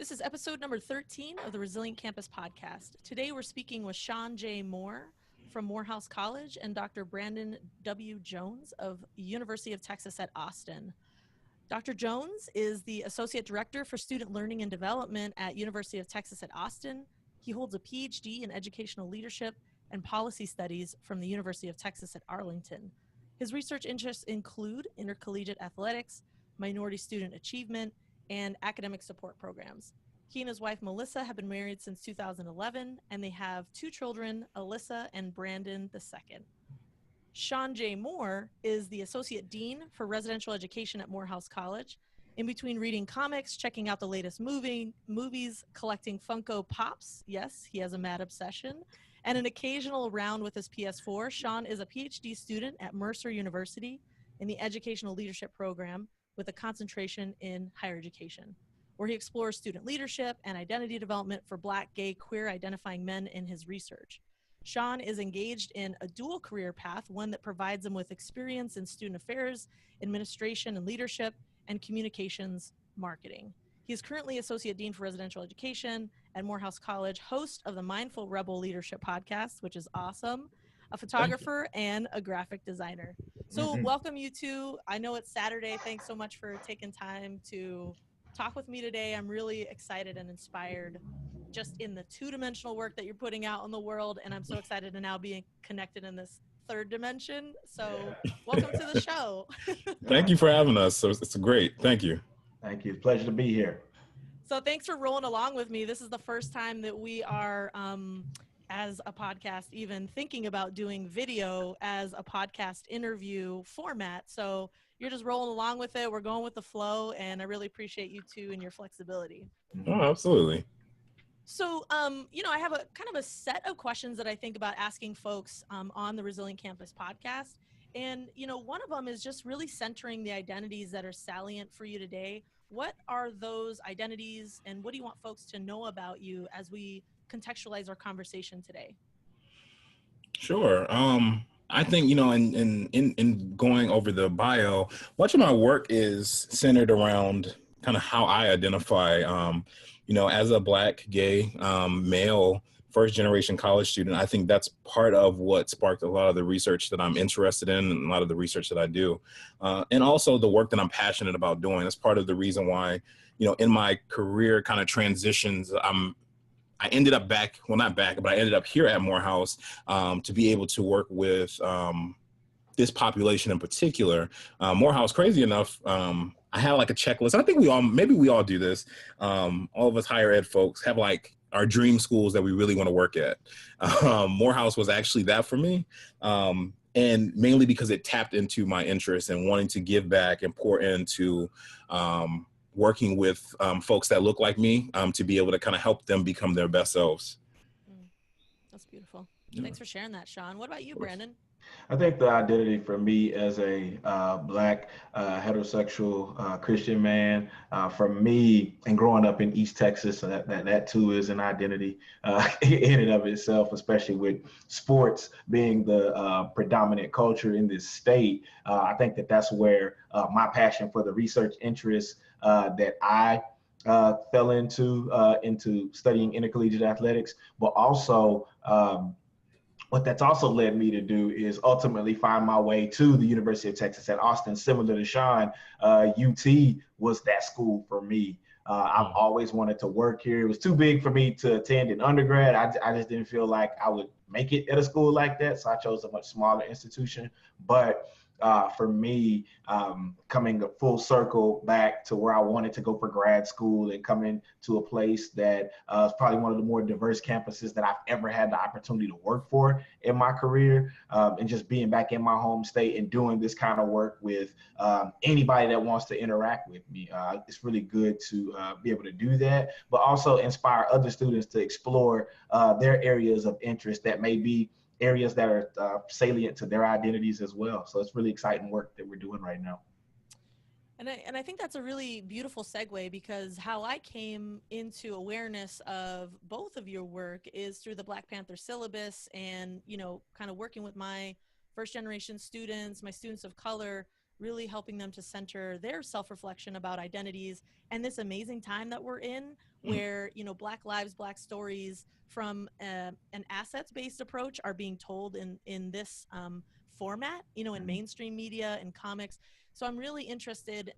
This is episode number 13 of the Resilient Campus podcast. Today we're speaking with Shawn J. Moore from Morehouse College and Dr. Brandon W. Jones of University of Texas at Austin. Dr. Jones is the Associate Director for Student Learning and Development at University of Texas at Austin. He holds a PhD in Educational Leadership and Policy Studies from the University of Texas at Arlington. His research interests include intercollegiate athletics, minority student achievement, and academic support programs. He and his wife, Melissa, have been married since 2011, and they have two children, Alyssa and Brandon II. Shawn J. Moore is the Associate Dean for Residential Education at Morehouse College. In between reading comics, checking out the latest movies, collecting Funko Pops, yes, he has a mad obsession, and an occasional round with his PS4, Shawn is a PhD student at Mercer University in the Educational Leadership Program with a concentration in higher education, where he explores student leadership and identity development for Black, gay, queer identifying men in his research. Shawn is engaged in a dual career path, one that provides him with experience in student affairs, administration and leadership, and communications marketing. He is currently Associate Dean for Residential Education at Morehouse College, host of the Mindful Rebel Leadership podcast, which is awesome, a photographer, and a graphic designer. So welcome you two. I know it's Saturday. Thanks so much for taking time to talk with me today. I'm really excited and inspired just in the two-dimensional work that you're putting out in the world, and I'm so excited to now be connected in this third dimension. So welcome to the show. Thank you for having us. So it's great. Thank you. Thank you. It's a pleasure to be here. So thanks for rolling along with me. This is the first time that we are, as a podcast, even thinking about doing video as a podcast interview format. So you're just rolling along with it. We're going with the flow, and I really appreciate you two and your flexibility. Oh, absolutely. So, I have a kind of a set of questions that I think about asking folks on the Resilient Campus podcast. And, one of them is just really centering the identities that are salient for you today. What are those identities, and what do you want folks to know about you as we contextualize our conversation today? Sure. I think, in going over the bio, much of my work is centered around kind of how I identify, as a Black, gay, male, first generation college student. I think that's part of what sparked a lot of the research that I'm interested in and a lot of the research that I do. And also the work that I'm passionate about doing. That's part of the reason why, in my career kind of transitions, I ended up I ended up here at Morehouse to be able to work with this population in particular. Morehouse, crazy enough, I had like a checklist. I think maybe we all do this. All of us higher ed folks have like our dream schools that we really want to work at. Morehouse was actually that for me. And mainly because it tapped into my interest in wanting to give back and pour into working with folks that look like me to be able to kind of help them become their best selves. That's beautiful. Yeah. Thanks for sharing that, Shawn. What about you, Brandon? I think the identity for me as a Black heterosexual Christian man, for me, and growing up in East Texas, that too is an identity in and of itself, especially with sports being the predominant culture in this state. I think that's where my passion for the research interests that I fell into studying intercollegiate athletics, but also what that's also led me to do is ultimately find my way to the University of Texas at Austin. Similar to Shawn, UT was that school for me. I've always wanted to work here. It was too big for me to attend in undergrad. I just didn't feel like I would make it at a school like that, so I chose a much smaller institution. But for me, coming a full circle back to where I wanted to go for grad school and coming to a place that is probably one of the more diverse campuses that I've ever had the opportunity to work for in my career, and just being back in my home state and doing this kind of work with anybody that wants to interact with me. It's really good to be able to do that, but also inspire other students to explore their areas of interest that may be areas that are salient to their identities as well. So it's really exciting work that we're doing right now. And I think that's a really beautiful segue, because how I came into awareness of both of your work is through the Black Panther syllabus and, kind of working with my first generation students, my students of color, really helping them to center their self-reflection about identities and this amazing time that we're in where, you know, Black lives, Black stories from an assets-based approach are being told in this format, you know, in mainstream media and comics. So I'm really interested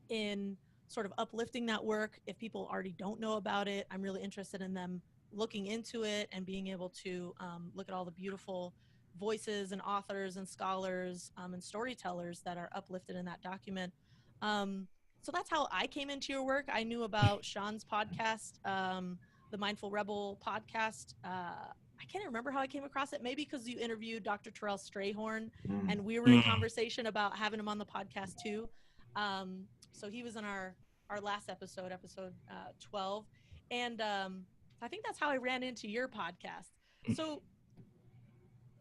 in sort of uplifting that work. If people already don't know about it, I'm really interested in them looking into it and being able to look at all the beautiful voices and authors and scholars and storytellers that are uplifted in that document. So that's how I came into your work. I knew about Shawn's podcast, the Mindful Rebel podcast. I can't remember how I came across it. Maybe because you interviewed Dr. Terrell Strayhorn, and we were in conversation about having him on the podcast too. So he was in our last episode 12, and I think that's how I ran into your podcast. So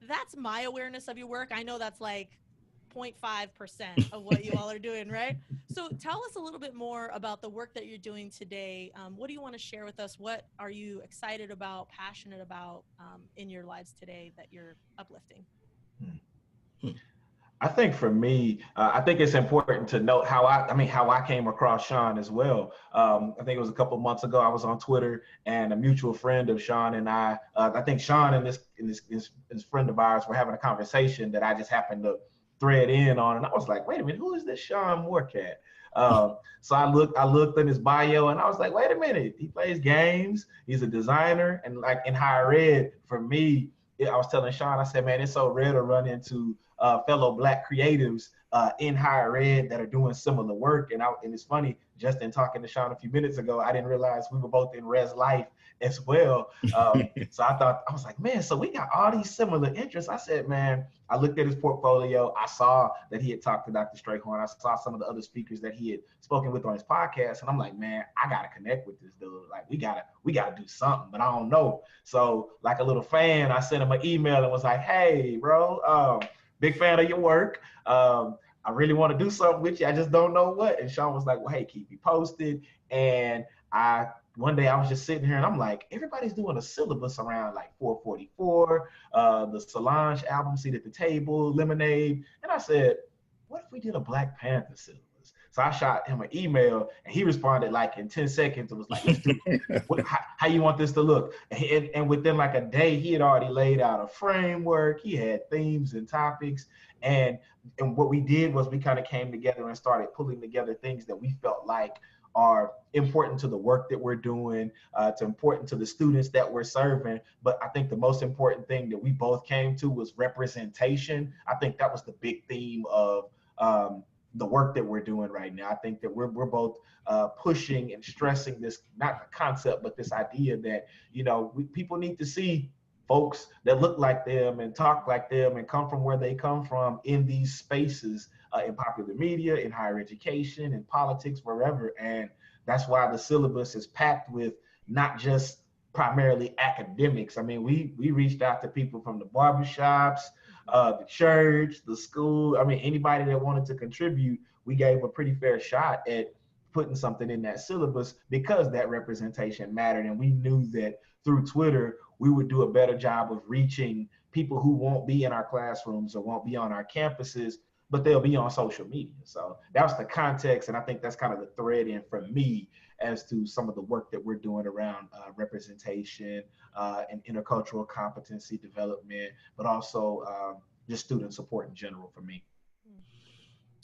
that's my awareness of your work. I know that's like 0.5% of what you all are doing, right? So tell us a little bit more about the work that you're doing today. What do you want to share with us? What are you excited about, passionate about in your lives today that you're uplifting? I think for me, I think it's important to note how I came across Shawn as well. I think it was a couple of months ago. I was on Twitter, and a mutual friend of Shawn and I think Shawn and this friend of ours were having a conversation that I just happened to thread in on, and I was like, wait a minute, who is this Shawn Moorcat? So I looked in his bio, and I was like, wait a minute, he plays games, he's a designer, and like in higher ed, for me, I was telling Shawn, I said, man, it's so rare to run into fellow Black creatives in higher ed that are doing similar work. And it's funny, just in talking to Shawn a few minutes ago, I didn't realize we were both in Res Life as well. So I was like, man, so we got all these similar interests. I said, man, I looked at his portfolio. I saw that he had talked to Dr. Strayhorn. I saw some of the other speakers that he had spoken with on his podcast. And I'm like, man, I got to connect with this dude. Like, we gotta do something, but I don't know. So like a little fan, I sent him an email and was like, hey, bro, big fan of your work. I really want to do something with you. I just don't know what. And Shawn was like, well, hey, keep me posted. And one day I was just sitting here and I'm like, everybody's doing a syllabus around like 444, the Solange album, Seat at the Table, Lemonade. And I said, what if we did a Black Panther syllabus? So I shot him an email and he responded like in 10 seconds. It was like, let's do it. How you want this to look? And within like a day, he had already laid out a framework. He had themes and topics. And what we did was we kind of came together and started pulling together things that we felt like are important to the work that we're doing, it's important to the students that we're serving. But I think the most important thing that we both came to was representation. I think that was the big theme of the work that we're doing right now. I think that we're both pushing and stressing this, not the concept, but this idea that, you know, people need to see folks that look like them and talk like them and come from where they come from in these spaces, in popular media, in higher education, in politics, wherever. And that's why the syllabus is packed with not just primarily academics. I mean, we reached out to people from the barbershops, the church, the school. I mean, anybody that wanted to contribute, we gave a pretty fair shot at putting something in that syllabus because that representation mattered. And we knew that through Twitter, we would do a better job of reaching people who won't be in our classrooms or won't be on our campuses, but they'll be on social media. So that was the context. And I think that's kind of the thread in for me as to some of the work that we're doing around representation and intercultural competency development, but also just student support in general for me.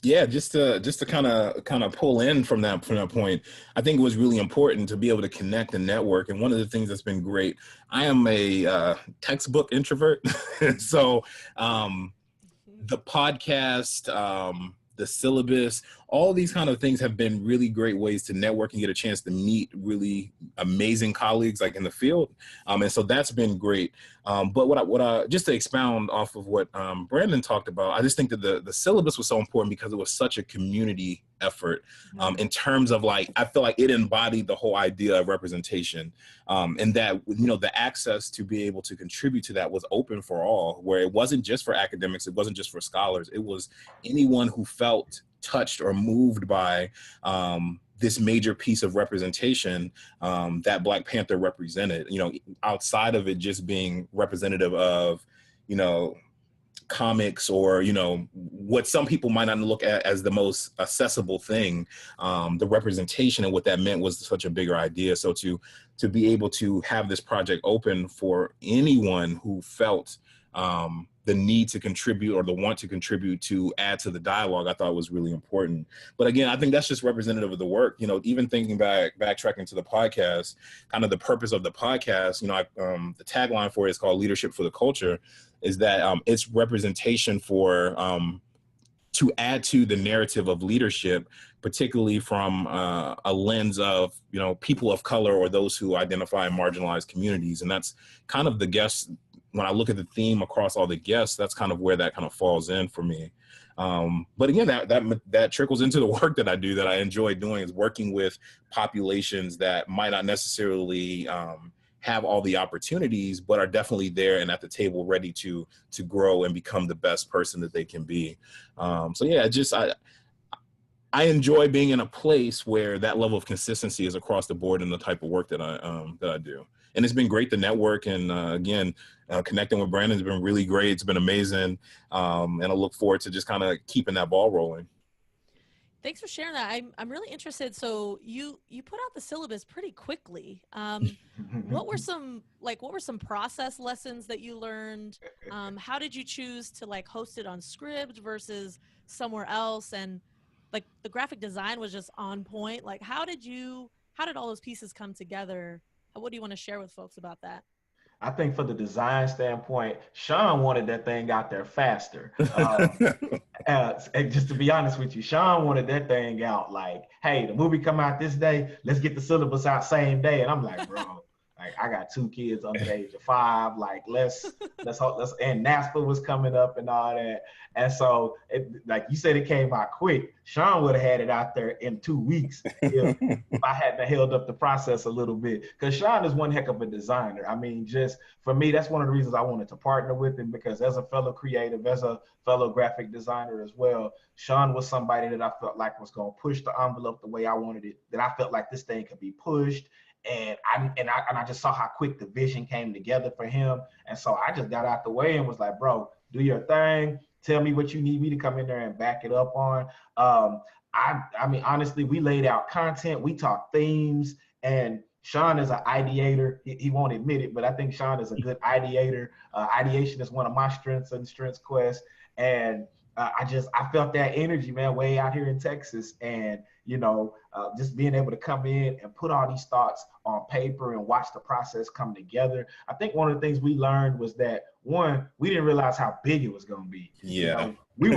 Yeah, just to kind of pull in from that point, I think it was really important to be able to connect and network. And one of the things that's been great, I am a textbook introvert, so the podcast, the syllabus, all these kind of things have been really great ways to network and get a chance to meet really amazing colleagues like in the field. And so that's been great. But what I just to expound off of what Brandon talked about, I just think that the syllabus was so important because it was such a community effort in terms of like, I feel like it embodied the whole idea of representation and that, you know, the access to be able to contribute to that was open for all, where it wasn't just for academics, it wasn't just for scholars, it was anyone who felt touched or moved by this major piece of representation that Black Panther represented, you know, outside of it just being representative of, you know, comics or, you know, what some people might not look at as the most accessible thing. The representation and what that meant was such a bigger idea. So to be able to have this project open for anyone who felt the need to contribute or the want to contribute to add to the dialogue, I thought was really important. But again, I think that's just representative of the work. You know, even thinking backtracking to the podcast, kind of the purpose of the podcast, you know, the tagline for it is called Leadership for the Culture, is that it's representation for to add to the narrative of leadership, particularly from a lens of, you know, people of color or those who identify in marginalized communities. And that's kind of the guests. When I look at the theme across all the guests, that's kind of where that kind of falls in for me. But again, that trickles into the work that I do, that I enjoy doing, is working with populations that might not necessarily have all the opportunities, but are definitely there and at the table ready to grow and become the best person that they can be. So yeah, I enjoy being in a place where that level of consistency is across the board in the type of work that I do. And it's been great to network, and again, connecting with Brandon has been really great. It's been amazing, and I look forward to just kind of keeping that ball rolling. Thanks for sharing that. I'm really interested. So you put out the syllabus pretty quickly. What were some process lessons that you learned? How did you choose to like host it on Scribd versus somewhere else? And like the graphic design was just on point. Like how did all those pieces come together? What do you want to share with folks about that? I think for the design standpoint, Shawn wanted that thing out there faster. And just to be honest with you, Shawn wanted that thing out like, hey, the movie come out this day, let's get the syllabus out same day. And I'm like, bro, like I got 2 kids under the age of 5. Like let's and NASPA was coming up and all that. And so like you said, it came out quick. Shawn would have had it out there in 2 weeks if I hadn't held up the process a little bit. Because Shawn is one heck of a designer. I mean, just for me, that's one of the reasons I wanted to partner with him, because as a fellow creative, as a fellow graphic designer as well, Shawn was somebody that I felt like was going to push the envelope the way I wanted it, that I felt like this thing could be pushed. And I just saw how quick the vision came together for him. And so I just got out the way and was like, bro, do your thing. Tell me what you need me to come in there and back it up on. I mean, honestly, we laid out content, we talked themes, and Shawn is an ideator. He won't admit it, but I think Shawn is a good ideator. Ideation is one of my strengths in Strengths Quest. And I felt that energy, man, way out here in Texas. And, you know, just being able to come in and put all these thoughts on paper and watch the process come together. I think one of the things we learned was that, one, we didn't realize how big it was going to be. Yeah. You know, we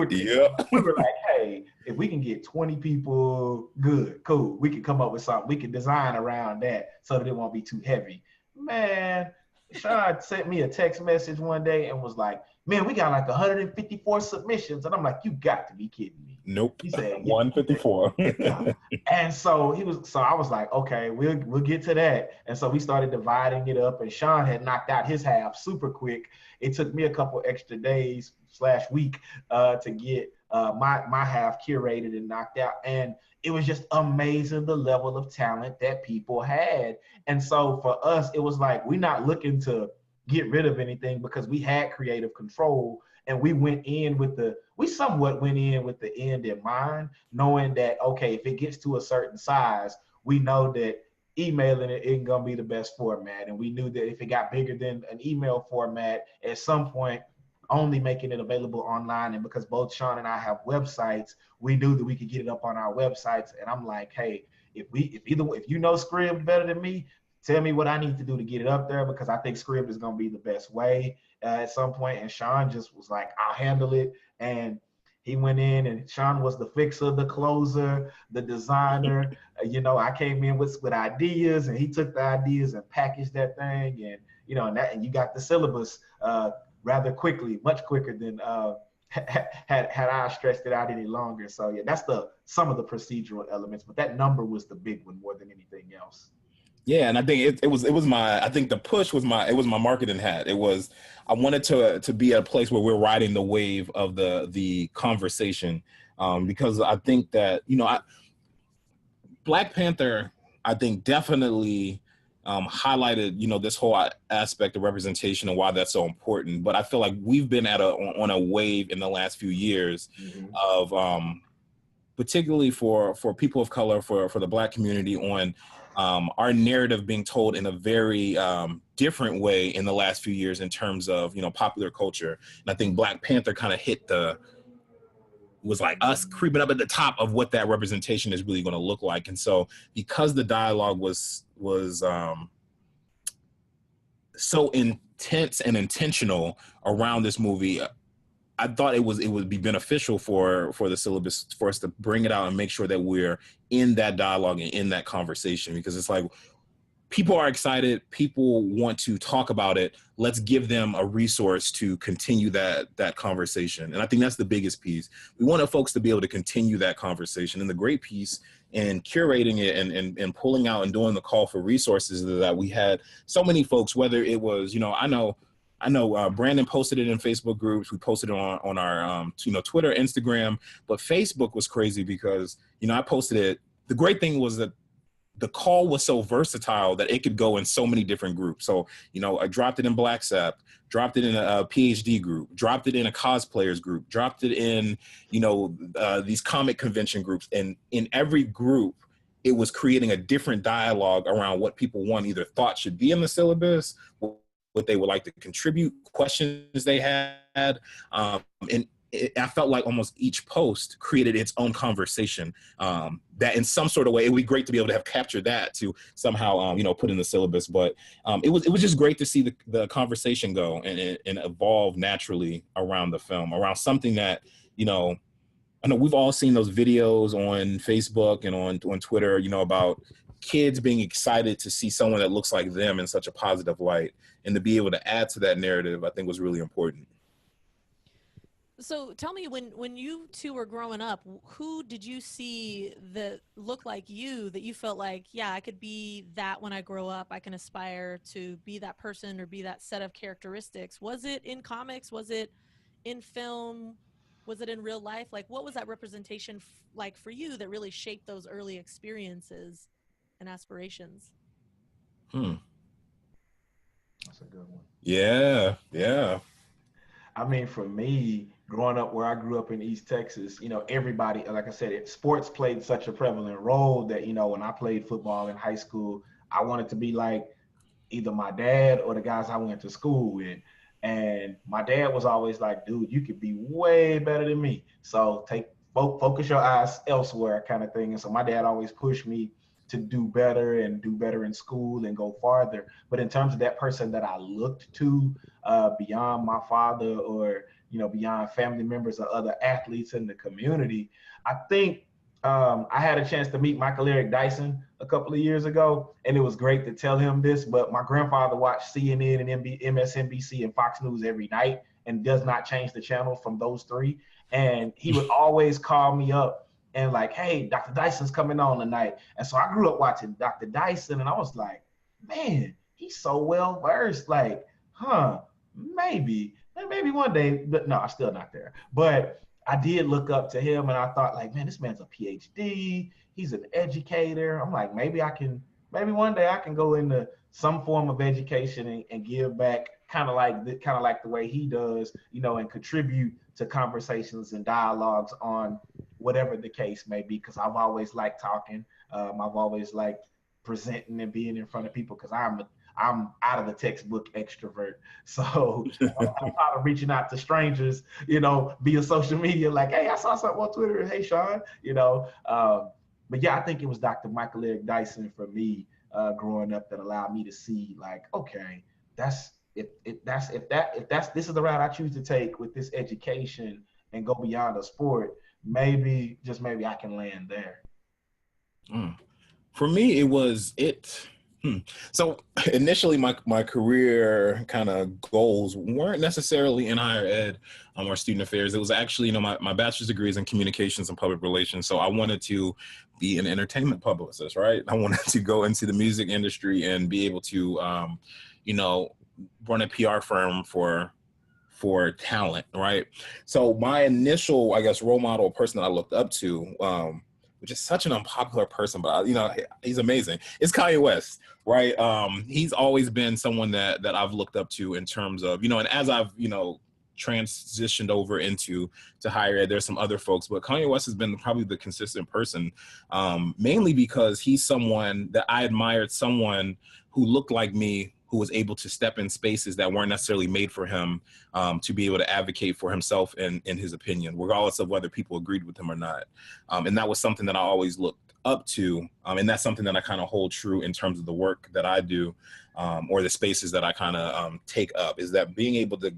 were like, hey, if we can get 20 people, good, cool. We can come up with something. We can design around that so that it won't be too heavy. Man, Shawn sent me a text message one day and was like, man, we got like 154 submissions. And I'm like, you got to be kidding me. Nope. He said 154. And so I was like, okay, we'll get to that. And so we started dividing it up, and Shawn had knocked out his half super quick. It took me a couple extra days / week to get my half curated and knocked out. And it was just amazing the level of talent that people had. And so for us, it was like, we're not looking to get rid of anything because we had creative control, and we somewhat went in with the end in mind, knowing that, okay, if it gets to a certain size, we know that emailing it ain't gonna be the best format. And we knew that if it got bigger than an email format, at some point, only making it available online. And because both Shawn and I have websites, we knew that we could get it up on our websites. And I'm like, hey, if you know Scribd better than me, tell me what I need to do to get it up there, because I think Scribd is going to be the best way at some point. And Shawn just was like, I'll handle it. And he went in, and Shawn was the fixer, the closer, the designer. You know, I came in with ideas, and he took the ideas and packaged that thing. And, you know, and you got the syllabus rather quickly, much quicker than had I stretched it out any longer. So yeah, that's some of the procedural elements, but that number was the big one more than anything else. Yeah, and I think it was I think the push was my marketing hat. I wanted to be at a place where we're riding the wave of the conversation, because I think that, you know, Black Panther, I think definitely highlighted, this whole aspect of representation and why that's so important. But I feel like we've been on a wave in the last few years of particularly for people of color, for the Black community, on our narrative being told in a very different way in the last few years in terms of, popular culture. And I think Black Panther kind of was like us creeping up at the top of what that representation is really going to look like. And so because the dialogue was so intense and intentional around this movie, I thought it would be beneficial for the syllabus for us to bring it out and make sure that we're in that dialogue and in that conversation, because it's like people are excited, people want to talk about it. Let's give them a resource to continue that conversation. And I think that's the biggest piece. We want folks to be able to continue that conversation. And the great piece in curating it and pulling out and doing the call for resources is that we had so many folks, whether it was, I know Brandon posted it in Facebook groups. We posted it on our, Twitter, Instagram. But Facebook was crazy because, I posted it. The great thing was that the call was so versatile that it could go in so many different groups. So, I dropped it in Black Sap, dropped it in a PhD group, dropped it in a cosplayers group, dropped it in, these comic convention groups. And in every group, it was creating a different dialogue around what people either thought should be in the syllabus, what they would like to contribute, questions they had. I felt like almost each post created its own conversation that in some sort of way, it would be great to be able to have captured that to somehow, put in the syllabus. But it was just great to see the conversation go and evolve naturally around the film, around something that, I know we've all seen those videos on Facebook and on Twitter, about kids being excited to see someone that looks like them in such a positive light, and to be able to add to that narrative, I think was really important. So tell me, when you two were growing up, who did you see that looked like you, that you felt like, yeah, I could be that when I grow up, I can aspire to be that person or be that set of characteristics? Was it in comics? Was it in film? Was it in real life? Like, what was that representation like for you that really shaped those early experiences and aspirations? That's a good one. Yeah. I mean, for me, growing up where I grew up in East Texas, everybody, like I said, sports played such a prevalent role that, when I played football in high school, I wanted to be like either my dad or the guys I went to school with. And my dad was always like, dude, you could be way better than me. So focus your eyes elsewhere, kind of thing. And so my dad always pushed me to do better in school and go farther. But in terms of that person that I looked to beyond my father or, beyond family members or other athletes in the community, I think I had a chance to meet Michael Eric Dyson a couple of years ago, and it was great to tell him this, but my grandfather watched CNN and MSNBC and Fox News every night and does not change the channel from those three. And he would always call me up and like, hey, Dr. Dyson's coming on tonight. And so I grew up watching Dr. Dyson, and I was like, man, he's so well versed. Like, maybe one day, but no, I'm still not there. But I did look up to him, and I thought, like, man, this man's a PhD. He's an educator. I'm like, maybe one day I can go into some form of education and give back, kind of like the way he does, and contribute to conversations and dialogues on whatever the case may be. Because I've always liked talking. I've always liked presenting and being in front of people, because I'm out of the textbook extrovert. So I'm tired of reaching out to strangers, via social media, like, hey, I saw something on Twitter. Hey, Shawn, but yeah, I think it was Dr. Michael Eric Dyson for me growing up that allowed me to see, like, okay, this is the route I choose to take with this education and go beyond a sport. Maybe, just maybe, I can land there. For me, So initially, my career kind of goals weren't necessarily in higher ed or student affairs. It was actually, my bachelor's degree is in communications and public relations. So I wanted to be an entertainment publicist, right? I wanted to go into the music industry and be able to, run a PR firm for talent, right? So my initial, I guess, role model, person that I looked up to, which is such an unpopular person, but he's amazing. It's Kanye West, right? He's always been someone that I've looked up to in terms of, and as I've, transitioned over into higher ed, there's some other folks, but Kanye West has been probably the consistent person, mainly because he's someone that I admired, someone who looked like me, who was able to step in spaces that weren't necessarily made for him, to be able to advocate for himself and his opinion, regardless of whether people agreed with him or not. And that was something that I always looked up to. And that's something that I kind of hold true in terms of the work that I do, or the spaces that I kind of take up, is that being able to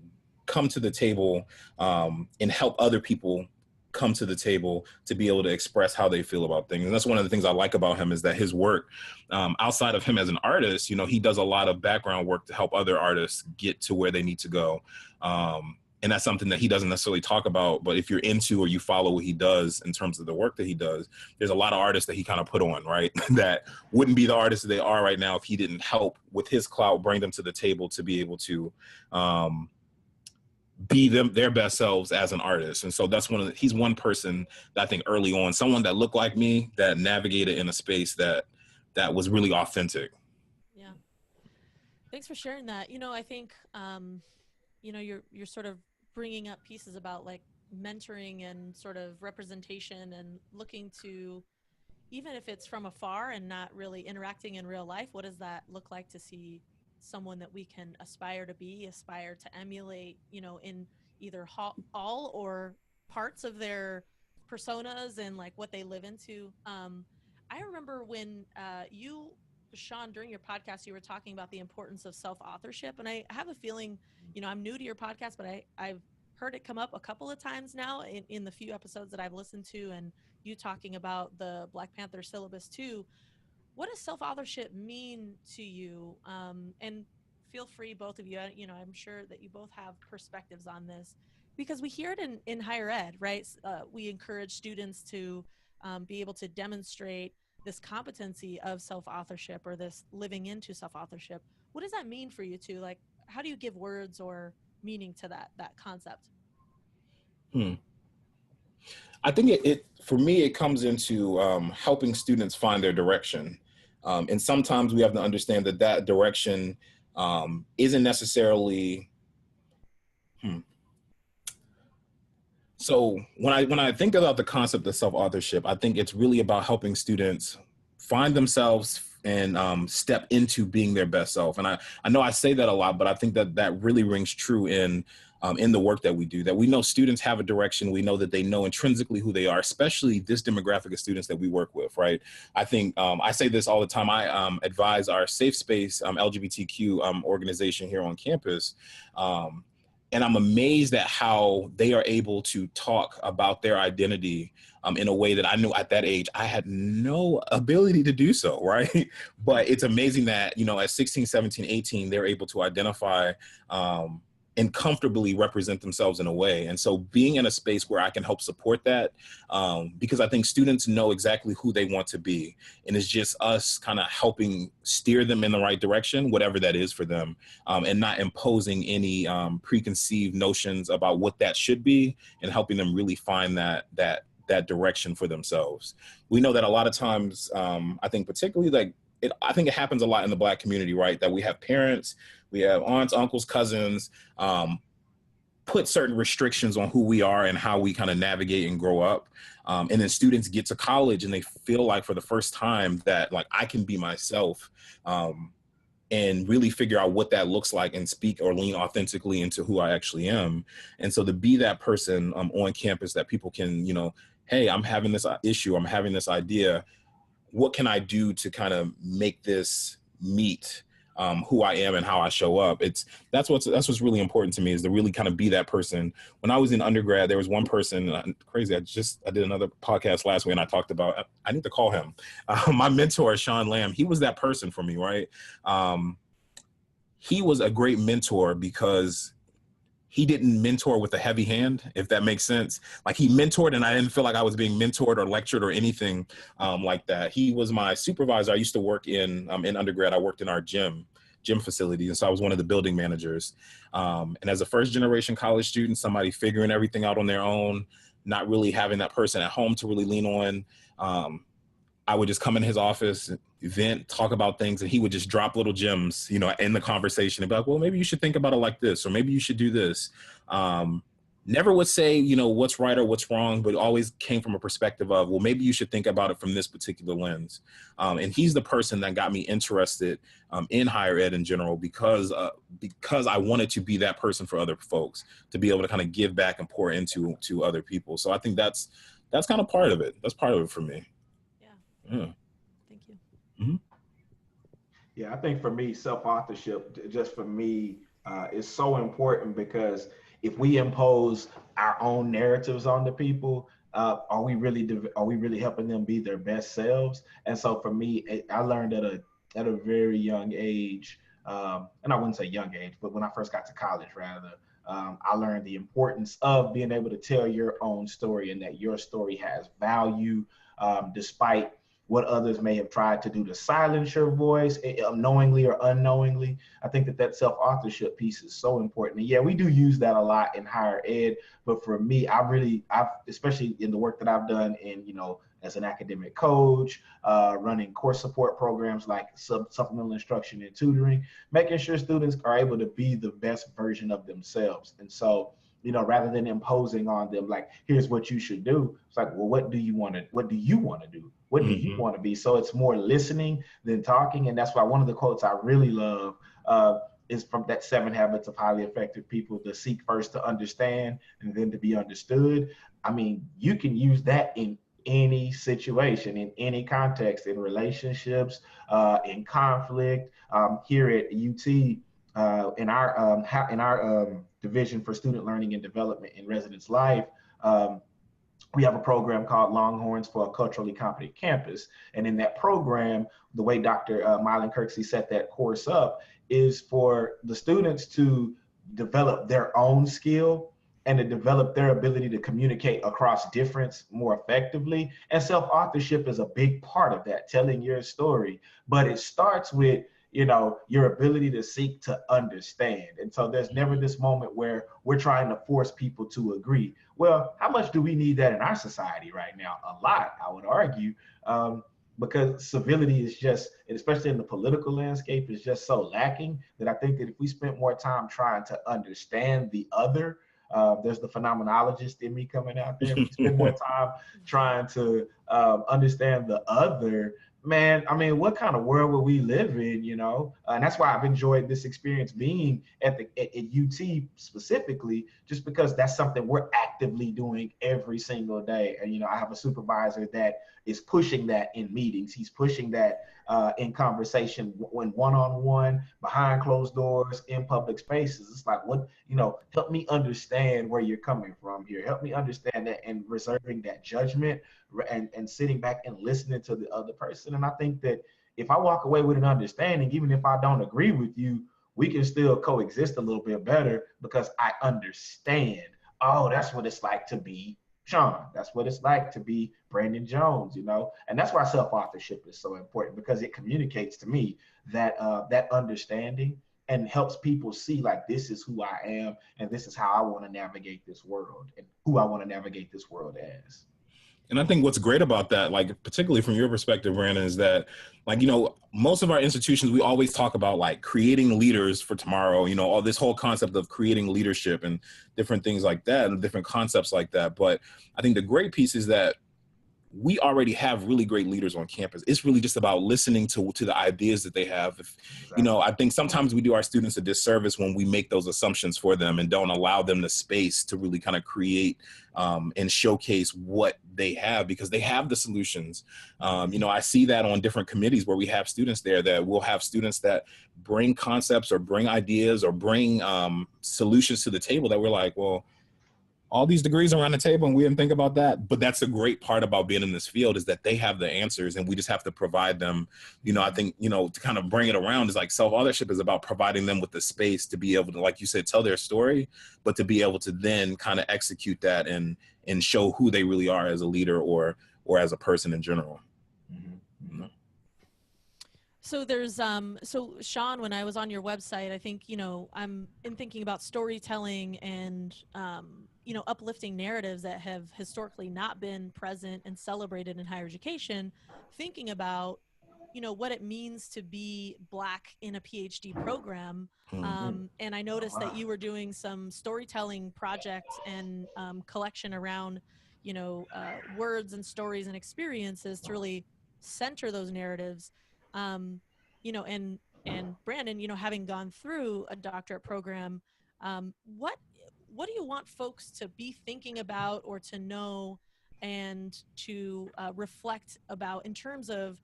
come to the table and help other people come to the table to be able to express how they feel about things. And that's one of the things I like about him, is that his work, outside of him as an artist, he does a lot of background work to help other artists get to where they need to go. And that's something that he doesn't necessarily talk about, but if you're into or you follow what he does in terms of the work that he does, there's a lot of artists that he kind of put on, right? That wouldn't be the artists that they are right now if he didn't help with his clout, bring them to the table to be able to be their best selves as an artist. And so that's he's one person that I think early on, someone that looked like me, that navigated in a space that was really authentic. Yeah. Thanks for sharing that. I think, you're sort of bringing up pieces about like mentoring and sort of representation and looking to, even if it's from afar and not really interacting in real life, what does that look like to see someone that we can aspire to emulate, in either all or parts of their personas and like what they live into. I remember when you, Shawn, during your podcast, you were talking about the importance of self-authorship. And I have a feeling, I'm new to your podcast, but I've heard it come up a couple of times now in the few episodes that I've listened to, and you talking about the Black Panther syllabus too. What does self-authorship mean to you? And feel free, both of you, I'm sure that you both have perspectives on this, because we hear it in higher ed, right? We encourage students to be able to demonstrate this competency of self-authorship, or this living into self-authorship. What does that mean for you two? Like, how do you give words or meaning to that concept? I think it for me, it comes into helping students find their direction. And sometimes we have to understand that direction isn't necessarily. So when I think about the concept of self-authorship, I think it's really about helping students find themselves and step into being their best self. And I know I say that a lot, but I think that really rings true in the work that we do, that we know students have a direction. We know that they know intrinsically who they are, especially this demographic of students that we work with, right? I think I say this all the time. I advise our Safe Space LGBTQ organization here on campus. And I'm amazed at how they are able to talk about their identity in a way that I knew at that age I had no ability to do so, right? But it's amazing that, at 16, 17, 18, they're able to identify and comfortably represent themselves in a way. And so being in a space where I can help support that, because I think students know exactly who they want to be. And it's just us kind of helping steer them in the right direction, whatever that is for them, and not imposing any preconceived notions about what that should be, and helping them really find that direction for themselves. We know that a lot of times, I think particularly I think it happens a lot in the Black community, right? That we have parents, we have aunts, uncles, cousins, put certain restrictions on who we are and how we kind of navigate and grow up. And then students get to college and they feel like for the first time that like I can be myself, and really figure out what that looks like and speak or lean authentically into who I actually am. And so to be that person on campus that people can, hey, I'm having this issue, I'm having this idea. What can I do to kind of make this meet who I am and how I show up? That's what's really important to me, is to really kind of be that person. When I was in undergrad, there was one person, crazy. I did another podcast last week and I talked about, I need to call him. My mentor, Shawn Lamb, he was that person for me, right? He was a great mentor because he didn't mentor with a heavy hand, if that makes sense. Like he mentored and I didn't feel like I was being mentored or lectured or anything like that. He was my supervisor. I used to work in undergrad. I worked in our gym facility. And so I was one of the building managers. And as a first generation college student, somebody figuring everything out on their own, not really having that person at home to really lean on. I would just come in his office, vent, talk about things, and he would just drop little gems, you know, in the conversation about, well, maybe you should think about it like this, or maybe you should do this. Never would say, you know, what's right or what's wrong, but always came from a perspective of, well, maybe you should think about it from this particular lens. And he's the person that got me interested in higher ed in general, because I wanted to be that person for other folks, to be able to kind of give back and pour into other people. So I think that's kind of part of it. That's part of it for me. Yeah. Thank you. Mm-hmm. Yeah, I think for me, self-authorship, just for me, is so important, because if we impose our own narratives on the people, are we really helping them be their best selves? And so for me, I learned at a very young age, and I wouldn't say young age, but when I first got to college, rather, I learned the importance of being able to tell your own story, and that your story has value, despite what others may have tried to do to silence your voice, knowingly or unknowingly. I think that self-authorship piece is so important. And yeah, we do use that a lot in higher ed, but for me, I've especially in the work that I've done in, you know, as an academic coach, running course support programs like supplemental instruction and tutoring, making sure students are able to be the best version of themselves. And so, you know, rather than imposing on them, like, here's what you should do, it's like, well, what do you want to do? What do you want to be? So it's more listening than talking. And that's why one of the quotes I really love is from that 7 Habits of Highly Effective People: to seek first to understand, and then to be understood. I mean, you can use that in any situation, in any context, in relationships, in conflict. Here at UT, in our division for student learning and development in residence life, we have a program called Longhorns for a Culturally Competent Campus. And in that program, the way Dr. Mylan Kirksey set that course up is for the students to develop their own skill and to develop their ability to communicate across difference more effectively. And self-authorship is a big part of that, telling your story. But it starts with, you know, your ability to seek to understand. And so there's never this moment where we're trying to force people to agree. Well, how much do we need that in our society right now? A lot, I would argue, because civility is just, especially in the political landscape, is just so lacking, that I think that if we spent more time trying to understand the other, there's the phenomenologist in me coming out there. If we spend more time trying to understand the other, man, I mean, what kind of world would we live in, you know? And that's why I've enjoyed this experience being at UT specifically, just because that's something we're actively doing every single day. And, you know, I have a supervisor that is pushing that in meetings. He's pushing that in conversation, when one-on-one, behind closed doors, in public spaces. It's like, what, you know, help me understand where you're coming from here. Help me understand that, and reserving that judgment, and sitting back and listening to the other person. And I think that if I walk away with an understanding, even if I don't agree with you, we can still coexist a little bit better, because I understand, oh, that's what it's like to be Shawn. That's what it's like to be Brandon Jones, you know? And that's why self-authorship is so important, because it communicates to me that that understanding, and helps people see, like, this is who I am, and this is how I want to navigate this world, and who I want to navigate this world as. And I think what's great about that, like, particularly from your perspective, Brandon, is that, like, you know, most of our institutions, we always talk about, like, creating leaders for tomorrow, you know, all this whole concept of creating leadership and different things like that, and different concepts like that. But I think the great piece is that we already have really great leaders on campus. It's really just about listening to the ideas that they have. Exactly. You know, I think sometimes we do our students a disservice when we make those assumptions for them and don't allow them the space to really kind of create and showcase what they have, because they have the solutions. You know, I see that on different committees where we have students there, that we'll have students that bring concepts or bring ideas or bring solutions to the table that we're like, well, all these degrees around the table and we didn't think about that. But that's a great part about being in this field, is that they have the answers and we just have to provide them. You know, I think, you know, to kind of bring it around, is like self-authorship is about providing them with the space to be able to, like you said, tell their story, but to be able to then kind of execute that and show who they really are as a leader or as a person in general. Mm-hmm. So there's so Shawn, when I was on your website, I think, I'm in thinking about storytelling and uplifting narratives that have historically not been present and celebrated in higher education, thinking about what it means to be Black in a PhD program. And I Oh, noticed that wow. you were doing some storytelling project and collection around words and stories and experiences to really center those narratives. um, and Brandon, having gone through a doctorate program, what do you want folks to be thinking about or to know and to reflect about in terms of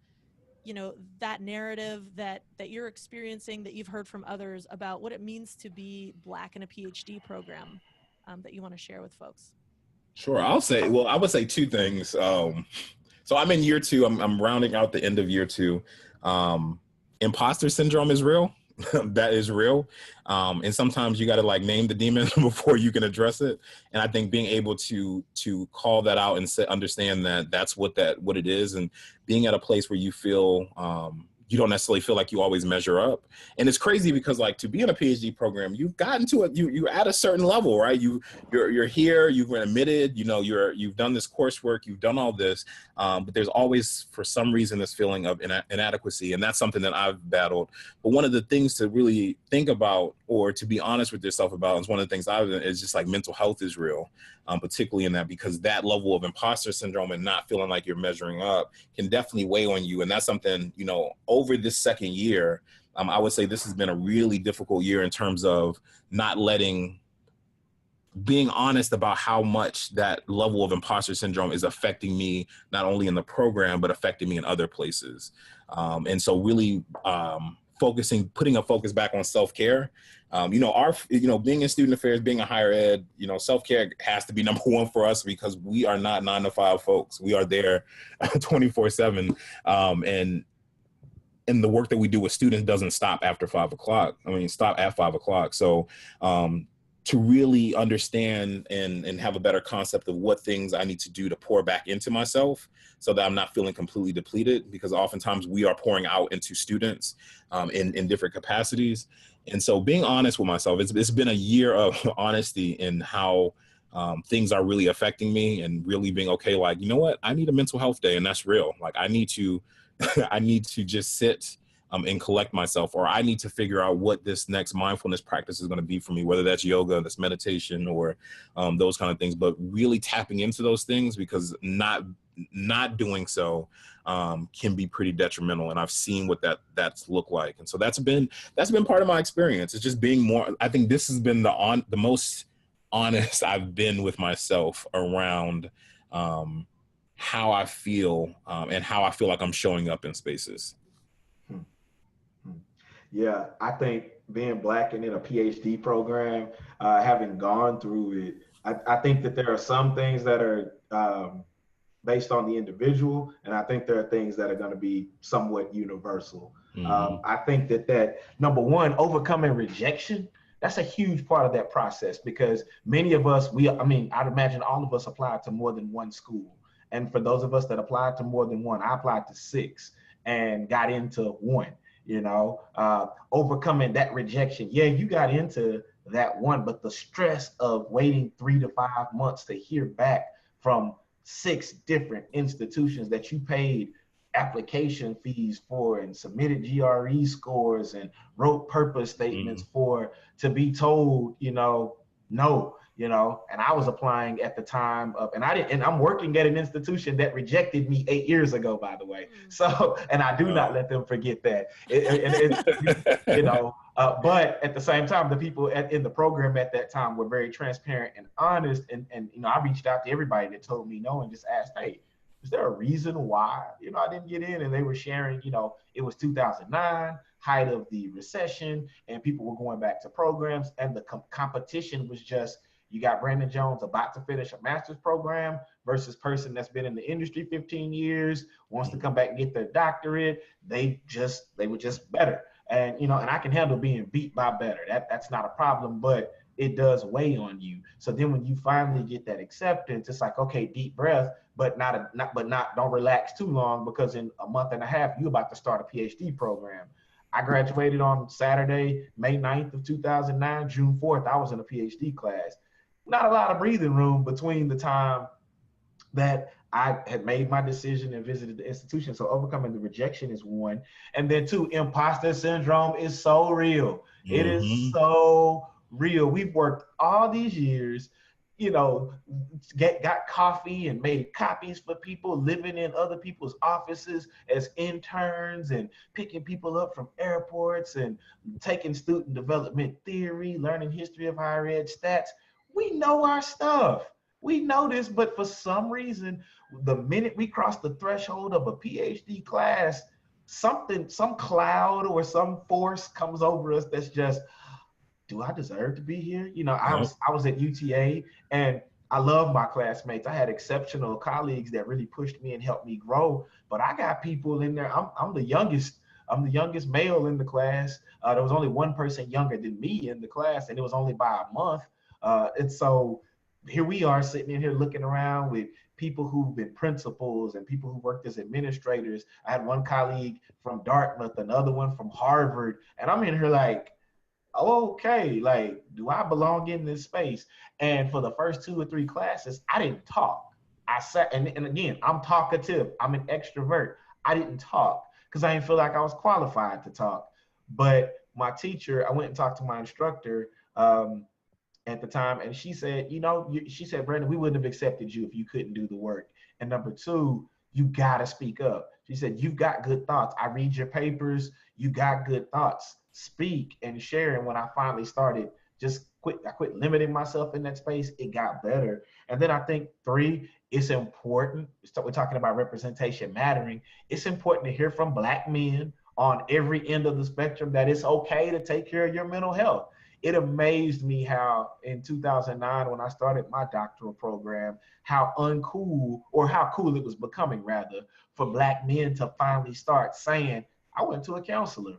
that narrative that you're experiencing, that you've heard from others about what it means to be Black in a PhD program, that you want to share with folks? Sure. I would say two things. So I'm in year two. I'm rounding out the end of year two. Imposter syndrome is real. That is real. And sometimes you got to like name the demon before you can address it. And I think being able to call that out and understand that that's what it is, and being at a place where you feel you don't necessarily feel like you always measure up. And it's crazy because like to be in a PhD program, you've gotten to it, you're at a certain level, right? You're here, you've been admitted, you've done this coursework, you've done all this, but there's always, for some reason, this feeling of inadequacy. And that's something that I've battled. But one of the things to really think about, or to be honest with yourself about, is one of the things is just like mental health is real, particularly in that, because that level of imposter syndrome and not feeling like you're measuring up can definitely weigh on you. And that's something, over this second year, I would say this has been a really difficult year in terms of being honest about how much that level of imposter syndrome is affecting me, not only in the program, but affecting me in other places. And so really putting a focus back on self-care. Being in student affairs, being a higher ed, self-care has to be number one for us, because we are not 9-to-5 folks. We are there 24/7. And the work that we do with students doesn't stop after 5 o'clock. Stop at 5 o'clock. So to really understand and have a better concept of what things I need to do to pour back into myself so that I'm not feeling completely depleted, because oftentimes we are pouring out into students in different capacities. And so being honest with myself, it's been a year of honesty in how things are really affecting me, and really being okay, like, you know what, I need a mental health day, and that's real. Like I need to I need to just sit and collect myself, or I need to figure out what this next mindfulness practice is going to be for me, whether that's yoga, that's meditation, or those kind of things. But really tapping into those things, because not doing so can be pretty detrimental. And I've seen what that's looked like. And so that's been part of my experience. It's just being more, I think this has been the most honest I've been with myself around how I feel and how I feel like I'm showing up in spaces. Yeah, I think being Black and in a PhD program, having gone through it, I think that there are some things that are based on the individual, and I think there are things that are going to be somewhat universal. I think that number one, overcoming rejection, that's a huge part of that process, because many of us, I'd imagine all of us applied to more than one school. And for those of us that applied to more than one, I applied to 6 and got into 1. Overcoming that rejection. Yeah, you got into that one, but the stress of waiting 3 to 5 months to hear back from 6 different institutions that you paid application fees for and submitted GRE scores and wrote purpose statements for, to be told, no, and I was applying at the time of, and I'm working at an institution that rejected me 8 years ago, by the way. So, and I do not let them forget that. But at the same time, the people in the program at that time were very transparent and honest. And I reached out to everybody that told me no and just asked, hey, is there a reason why, I didn't get in? And they were sharing, it was 2009, height of the recession, and people were going back to programs, and the competition was just, you got Brandon Jones about to finish a master's program versus person that's been in the industry 15 years, wants to come back and get their doctorate. They were just better. And, and I can handle being beat by better. That's not a problem. But it does weigh on you. So then when you finally get that acceptance, it's like, okay, deep breath, but don't relax too long, because in a month and a half, you're about to start a PhD program. I graduated on Saturday, May 9th of 2009. June 4th, I was in a PhD class. Not a lot of breathing room between the time that I had made my decision and visited the institution. So overcoming the rejection is one. And then two, imposter syndrome is so real. It is so real. We've worked all these years, you know, got coffee and made copies for people, living in other people's offices as interns and picking people up from airports and taking student development theory, learning history of higher ed stats. We know our stuff. We know this, but for some reason, the minute we cross the threshold of a PhD class, some cloud or some force comes over us that's just, do I deserve to be here? You know, I was at UTA, and I love my classmates. I had exceptional colleagues that really pushed me and helped me grow. But I got people in there. I'm the youngest. I'm the youngest male in the class. There was only one person younger than me in the class, and it was only by a month. And so here we are sitting in here looking around with people who've been principals and people who worked as administrators. I had one colleague from Dartmouth, another one from Harvard, and I'm in here like, okay, like, do I belong in this space? And for the first 2 or 3 classes, I didn't talk. I sat, and again, I'm talkative. I'm an extrovert. I didn't talk because I didn't feel like I was qualified to talk. But my teacher, I went and talked to my instructor at the time, and she said, she said, Brandon, we wouldn't have accepted you if you couldn't do the work. And number 2, you got to speak up. She said, you've got good thoughts. I read your papers. You got good thoughts. Speak and share. And when I finally started, I quit limiting myself in that space. It got better. And then I think 3, it's important. We're talking about representation mattering. It's important to hear from Black men on every end of the spectrum that it's okay to take care of your mental health. It amazed me how in 2009, when I started my doctoral program, how uncool, or how cool it was becoming rather, for Black men to finally start saying, I went to a counselor.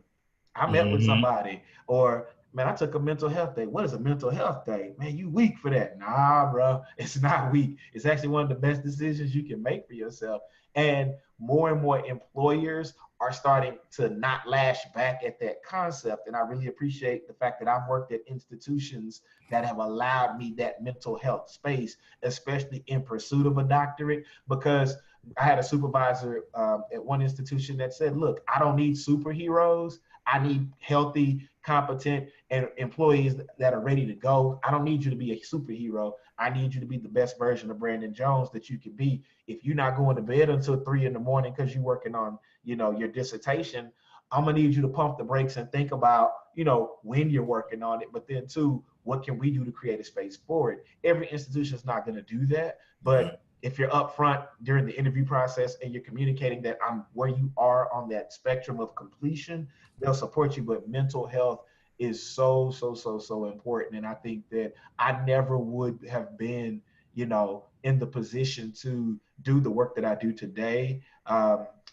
I met with somebody, or man, I took a mental health day. What is a mental health day? Man, you weak for that. Nah, bro, it's not weak. It's actually one of the best decisions you can make for yourself. And more employers are starting to not lash back at that concept. And I really appreciate the fact that I've worked at institutions that have allowed me that mental health space, especially in pursuit of a doctorate, because I had a supervisor at one institution that said, look, I don't need superheroes. I need healthy, competent, and employees that are ready to go. I don't need you to be a superhero. I need you to be the best version of Brandon Jones that you can be. If you're not going to bed until 3 in the morning because you're working on, your dissertation, I'm gonna need you to pump the brakes and think about, when you're working on it. But then too, what can we do to create a space for it? Every institution is not gonna do that, but if you're upfront during the interview process and you're communicating that I'm where you are on that spectrum of completion, they'll support you. But mental health is so important. And I think that I never would have been, in the position to do the work that I do today.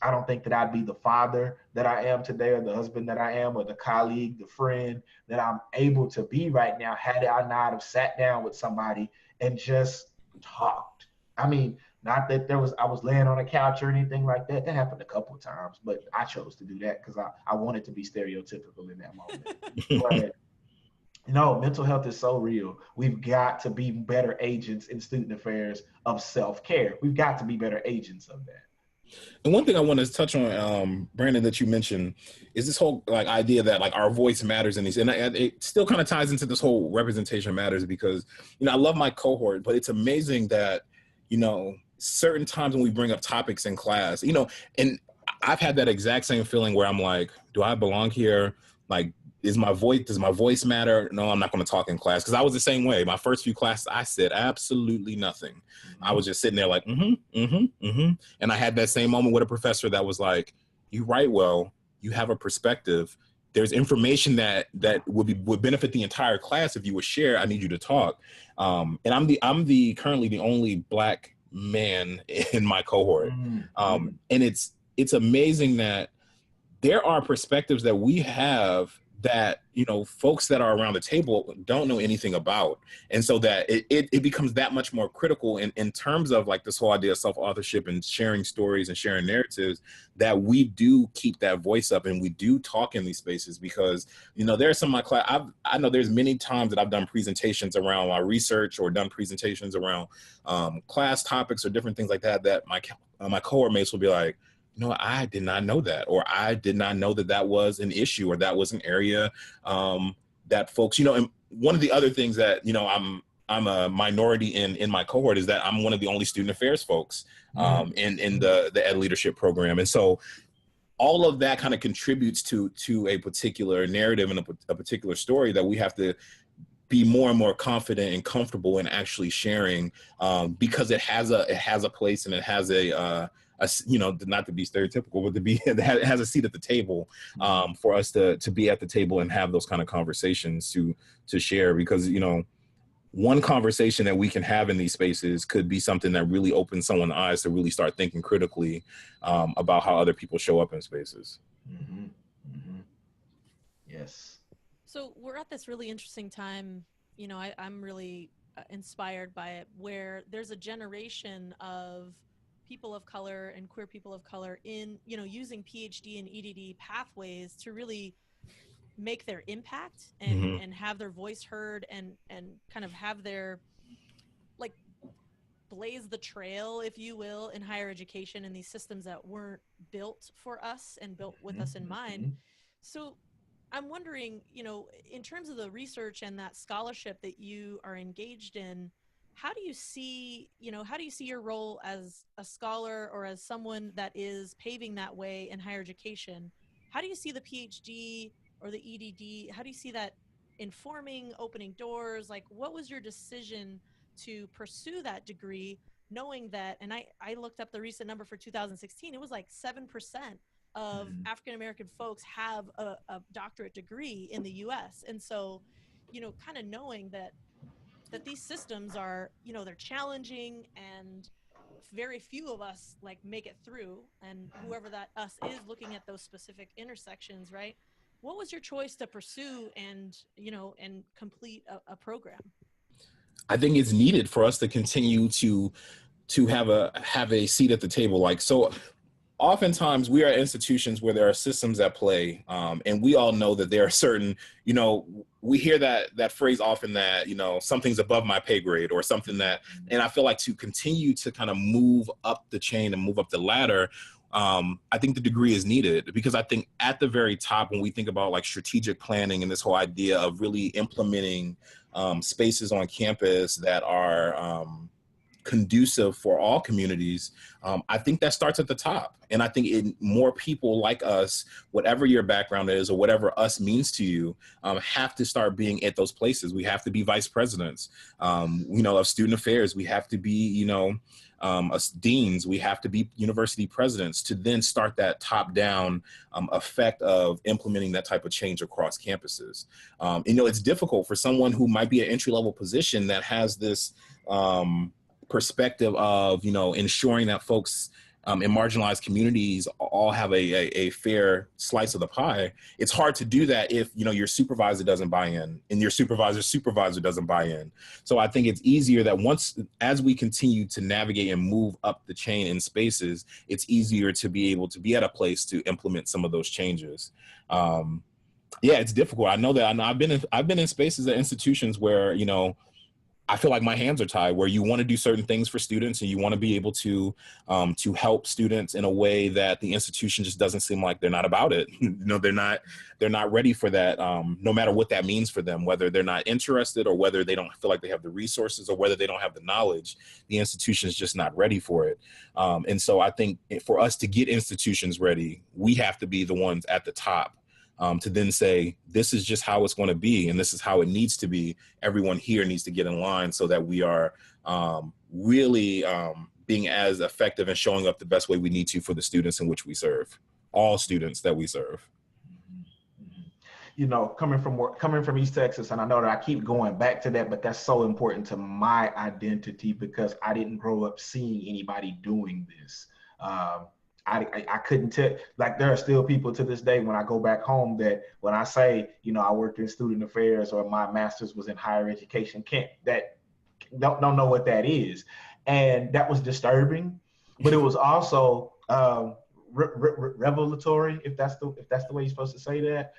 I don't think that I'd be the father that I am today, or the husband that I am, or the colleague, the friend that I'm able to be right now, had I not have sat down with somebody and just talked. I mean, not that I was laying on a couch or anything like that. That happened a couple of times, but I chose to do that because I wanted to be stereotypical in that moment. But no, mental health is so real. We've got to be better agents in student affairs of self-care. We've got to be better agents of that. And one thing I want to touch on, Brandon, that you mentioned is this whole idea that our voice matters in these, and it still kind of ties into this whole representation matters, because I love my cohort, but it's amazing that certain times when we bring up topics in class, and I've had that exact same feeling where I'm like, do I belong here? Does my voice matter? No, I'm not going to talk in class. Because I was the same way. My first few classes, I said absolutely nothing. Mm-hmm. I was just sitting there like, And I had that same moment with a professor that was like, you write well, you have a perspective. There's information that would benefit the entire class if you would share. I need you to talk. And I'm currently the only Black man in my cohort. And it's amazing that there are perspectives that we have that, you know, folks that are around the table don't know anything about. And so that it becomes that much more critical in terms of like this whole idea of self-authorship and sharing stories and sharing narratives, that we do keep that voice up and we do talk in these spaces. Because, you know, there's some of my class, I know there's many times that I've done presentations around my research or done presentations around class topics or different things like that, that my cohort mates will be like, you know, I did not know that, or I did not know that that was an issue, or that was an area that folks, you know. And one of the other things that, you know, I'm a minority in my cohort is that I'm one of the only student affairs folks in the ed leadership program. And so all of that kind of contributes to a particular narrative and a particular story that we have to be more and more confident and comfortable in actually sharing, because it has a place, and it has a you know, not to be stereotypical, but to be, it has a seat at the table for us to be at the table and have those kind of conversations to share. Because, you know, one conversation that we can have in these spaces could be something that really opens someone's eyes to really start thinking critically about how other people show up in spaces. Mm-hmm. Mm-hmm. Yes. So we're at this really interesting time. You know, I'm really inspired by it, where there's a generation of people of color and queer people of color in, you know, using PhD and EDD pathways to really make their impact and have their voice heard and kind of have their, like, blaze the trail, if you will, in higher education, in these systems that weren't built for us and built with us in mind. So I'm wondering, you know, in terms of the research and that scholarship that you are engaged in, how do you see your role as a scholar or as someone that is paving that way in higher education? How do you see the PhD or the EDD? How do you see that informing, opening doors? Like, what was your decision to pursue that degree, knowing that, and I looked up the recent number for 2016, it was like 7% of African-American folks have a doctorate degree in the US. And so, you know, kind of knowing that these systems are, you know, they're challenging, and very few of us like make it through, and whoever that us is looking at those specific intersections, right? What was your choice to pursue and, you know, and complete a program? I think it's needed for us to continue to have a seat at the table. Like, so oftentimes we are at institutions where there are systems at play, and we all know that there are certain, you know, we hear that phrase often, that, you know, something's above my pay grade or something that, and I feel like to continue to kind of move up the chain and move up the ladder, I think the degree is needed. Because I think at the very top, when we think about like strategic planning and this whole idea of really implementing spaces on campus that are conducive for all communities, I think that starts at the top. And I think more people like us, whatever your background is or whatever us means to you, have to start being at those places. We have to be vice presidents, you know, of student affairs. We have to be, you know, deans. We have to be university presidents, to then start that top-down effect of implementing that type of change across campuses. You know, it's difficult for someone who might be an entry-level position that has this perspective of, you know, ensuring that folks in marginalized communities all have a fair slice of the pie. It's hard to do that if, you know, your supervisor doesn't buy in and your supervisor's supervisor doesn't buy in. So I think it's easier that as we continue to navigate and move up the chain in spaces, it's easier to be able to be at a place to implement some of those changes. Yeah, it's difficult. I know that. I know I've been in spaces at institutions where, you know, I feel like my hands are tied, where you want to do certain things for students and you want to be able to help students in a way that the institution just doesn't seem like they're not about it. You know, they're not ready for that, no matter what that means for them, whether they're not interested or whether they don't feel like they have the resources or whether they don't have the knowledge. The institution is just not ready for it. And so I think for us to get institutions ready, we have to be the ones at the top. To then say, this is just how it's going to be, and this is how it needs to be. Everyone here needs to get in line so that we are really being as effective and showing up the best way we need to for the students in which we serve, all students that we serve. You know, coming from East Texas, and I know that I keep going back to that, but that's so important to my identity because I didn't grow up seeing anybody doing this. I couldn't tell. Like, there are still people to this day when I go back home that when I say, I worked in student affairs or my master's was in higher education, that don't know what that is. And that was disturbing, but it was also revelatory, if that's the way you're supposed to say that.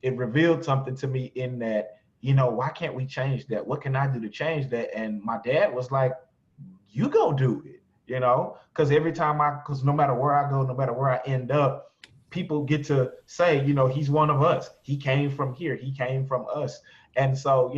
It revealed something to me in that, why can't we change that? What can I do to change that? And my dad was like, you go do it, because every time because no matter where I go, no matter where I end up, people get to say, he's one of us. He came from here. He came from us. And so,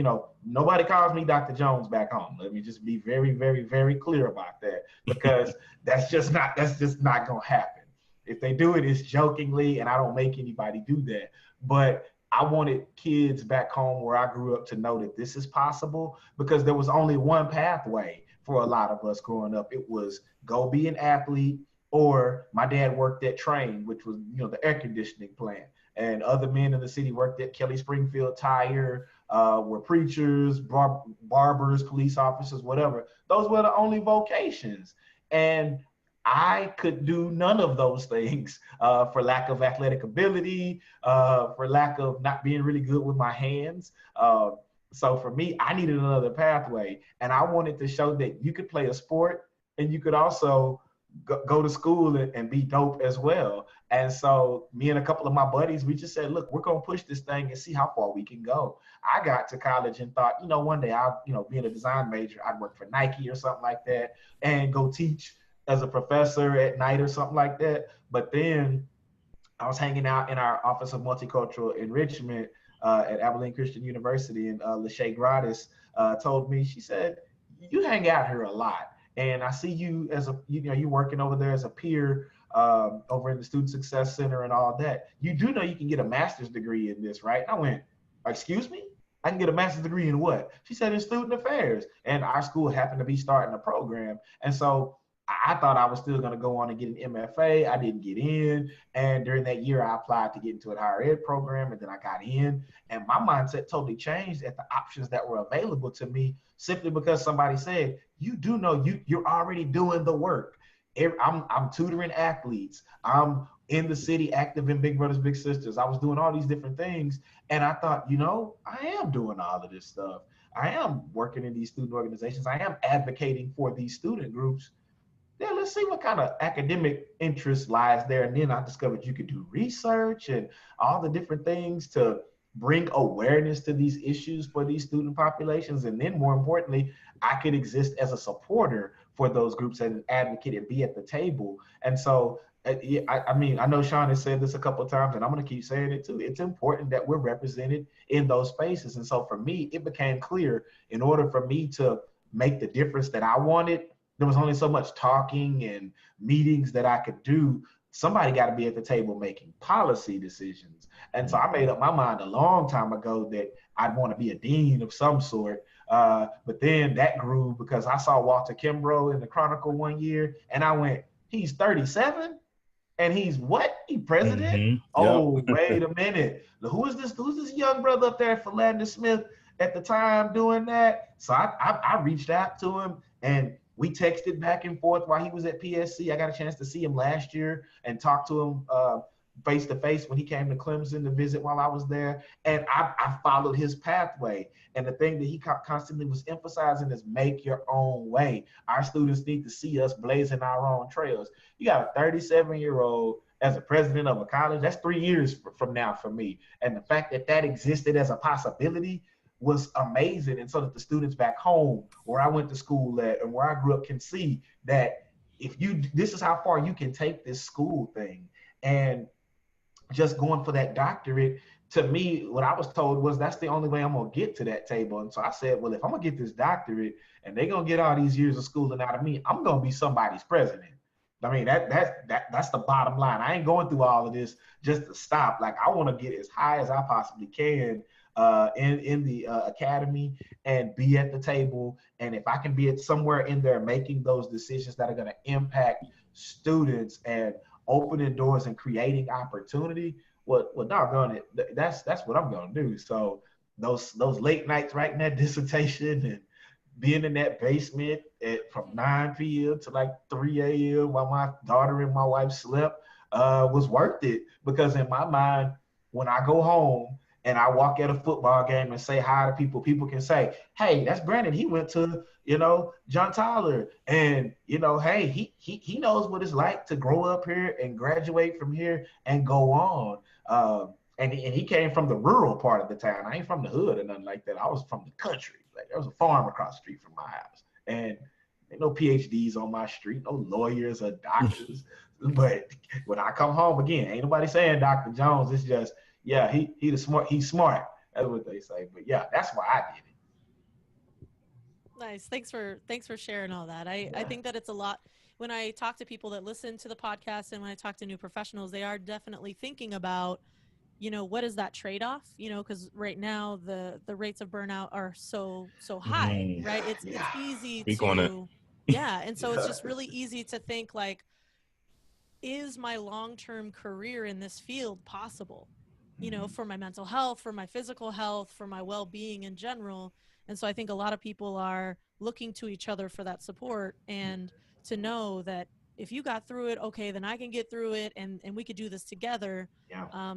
nobody calls me Dr. Jones back home. Let me just be very, very, very clear about that, because that's just not going to happen. If they do it, it's jokingly, and I don't make anybody do that. But I wanted kids back home where I grew up to know that this is possible, because there was only one pathway for a lot of us growing up. It was go be an athlete, or my dad worked at Train, which was, the air conditioning plant. And other men in the city worked at Kelly Springfield Tire, were preachers, barbers, police officers, whatever. Those were the only vocations. And I could do none of those things for lack of athletic ability, for lack of not being really good with my hands. So for me, I needed another pathway. And I wanted to show that you could play a sport and you could also go to school and be dope as well. And so me and a couple of my buddies, we just said, look, we're going to push this thing and see how far we can go. I got to college and thought, one day I'll, being a design major, I'd work for Nike or something like that and go teach as a professor at night or something like that. But then I was hanging out in our Office of Multicultural Enrichment at Abilene Christian University, and Lachey Gratis told me, she said, you hang out here a lot. And I see you as you working over there as a peer over in the Student Success Center and all that. You do know you can get a master's degree in this, right? And I went, excuse me? I can get a master's degree in what? She said in student affairs. And our school happened to be starting a program. And so I thought I was still going to go on and get an MFA. I didn't get in. And during that year, I applied to get into a higher ed program, and then I got in. And my mindset totally changed at the options that were available to me, simply because somebody said, you do know you're already doing the work. I'm tutoring athletes. I'm in the city, active in Big Brothers Big Sisters. I was doing all these different things. And I thought, I am doing all of this stuff. I am working in these student organizations. I am advocating for these student groups. Yeah, let's see what kind of academic interest lies there. And then I discovered you could do research and all the different things to bring awareness to these issues for these student populations. And then more importantly, I could exist as a supporter for those groups and an advocate and be at the table. And so, I mean, I know Shawn has said this a couple of times, and I'm going to keep saying it too. It's important that we're represented in those spaces. And so for me, it became clear, in order for me to make the difference that I wanted, there was only so much talking and meetings that I could do. Somebody got to be at the table making policy decisions. And so I made up my mind a long time ago that I'd want to be a dean of some sort. But then that grew because I saw Walter Kimbrough in the Chronicle one year, and I went, he's 37? And he's what? He president? Mm-hmm. Oh, Yep. wait a minute. Who's this young brother up there at Philander Smith at the time doing that? So I reached out to him, and we texted back and forth while he was at PSC. I got a chance to see him last year and talk to him face to face when he came to Clemson to visit while I was there. And I followed his pathway. And the thing that he constantly was emphasizing is make your own way. Our students need to see us blazing our own trails. You got a 37-year-old as a president of a college. That's 3 years from now for me. And the fact that that existed as a possibility was amazing. And so that the students back home where I went to school at and where I grew up can see that this is how far you can take this school thing. And just going for that doctorate, to me, what I was told was that's the only way I'm going to get to that table. And so I said, well, if I'm going to get this doctorate and they're going to get all these years of schooling out of me, I'm going to be somebody's president. I mean, that's the bottom line. I ain't going through all of this just to stop. Like, I want to get as high as I possibly can in the academy and be at the table. And if I can be at somewhere in there making those decisions that are going to impact students and opening doors and creating opportunity, well, doggone it, that's what I'm going to do. So those late nights writing that dissertation and being in that basement from 9 p.m. to like 3 a.m. while my daughter and my wife slept was worth it, because in my mind, when I go home and I walk at a football game and say hi to people, people can say, hey, that's Brandon. He went to, John Tyler. And, hey, he knows what it's like to grow up here and graduate from here and go on. And he came from the rural part of the town. I ain't from the hood or nothing like that. I was from the country. Like, there was a farm across the street from my house. And ain't no PhDs on my street, no lawyers or doctors. But when I come home again, ain't nobody saying Dr. Jones. It's just, yeah, he's smart. That's what they say. But yeah, that's why I did it. Nice. Thanks for sharing all that. I think that it's a lot. When I talk to people that listen to the podcast and when I talk to new professionals, they are definitely thinking about, what is that trade-off? Because right now the rates of burnout are so high, right? It's easy Speak on it. Yeah. And so it's just really easy to think like, is my long-term career in this field possible? For my mental health, for my physical health, for my well-being in general. And so I think a lot of people are looking to each other for that support and to know that if you got through it, okay, then I can get through it and we could do this together. Yeah.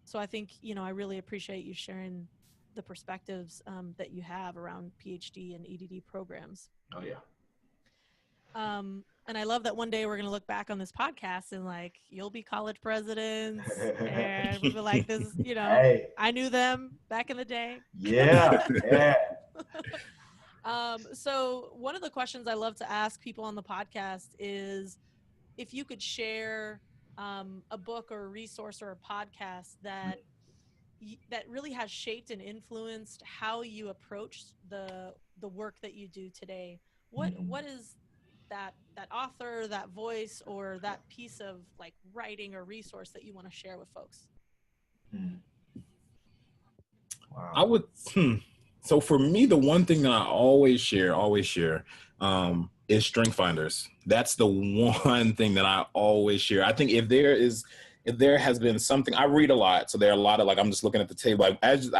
So I think, I really appreciate you sharing the perspectives that you have around PhD and EDD programs. Oh, yeah. And I love that one day we're going to look back on this podcast and like, you'll be college presidents and we'll be like, this, Hey. I knew them back in the day. Yeah. Yeah. So one of the questions I love to ask people on the podcast is if you could share a book or a resource or a podcast that really has shaped and influenced how you approach the work that you do today. What is that author, that voice, or that piece of like writing or resource that you want to share with folks? Wow. I would, so for me, the one thing that I always share, is Strength Finders. That's the one thing that I always share. I think if there has been something, I read a lot. So there are a lot of, like, I'm just looking at the table. Like, as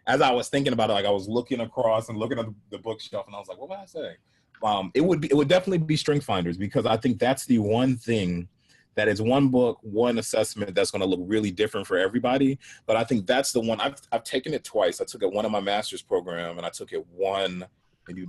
I was thinking about it, like I was looking across and looking at the bookshelf and I was like, what would I say? It would definitely be Strength Finders, because I think that's the one thing that is one book, one assessment that's going to look really different for everybody. But I think that's the one. I've taken it twice. I took it one in my master's program and I took it maybe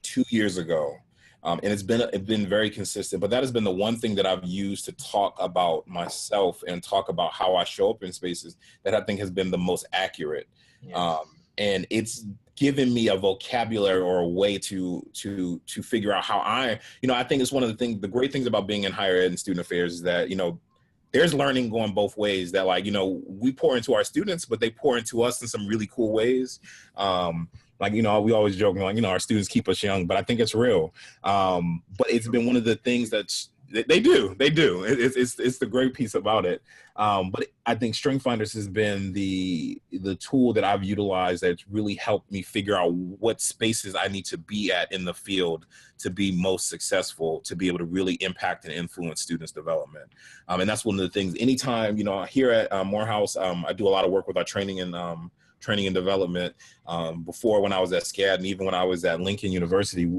2 years ago. And it's been very consistent, but that has been the one thing that I've used to talk about myself and talk about how I show up in spaces that I think has been the most accurate. Yes. And it's given me a vocabulary or a way to figure out how I think it's one of the great things about being in higher ed and student affairs is that, there's learning going both ways, that like, we pour into our students, but they pour into us in some really cool ways. Like, we always joke, like, our students keep us young, but I think it's real. But it's been one of the things they do. It's the great piece about it. But I think Strength Finders has been the tool that I've utilized that's really helped me figure out what spaces I need to be at in the field to be most successful, to be able to really impact and influence students' development. And that's one of the things, anytime, here at Morehouse, I do a lot of work with our training and development. Before, when I was at SCAD and even when I was at Lincoln University,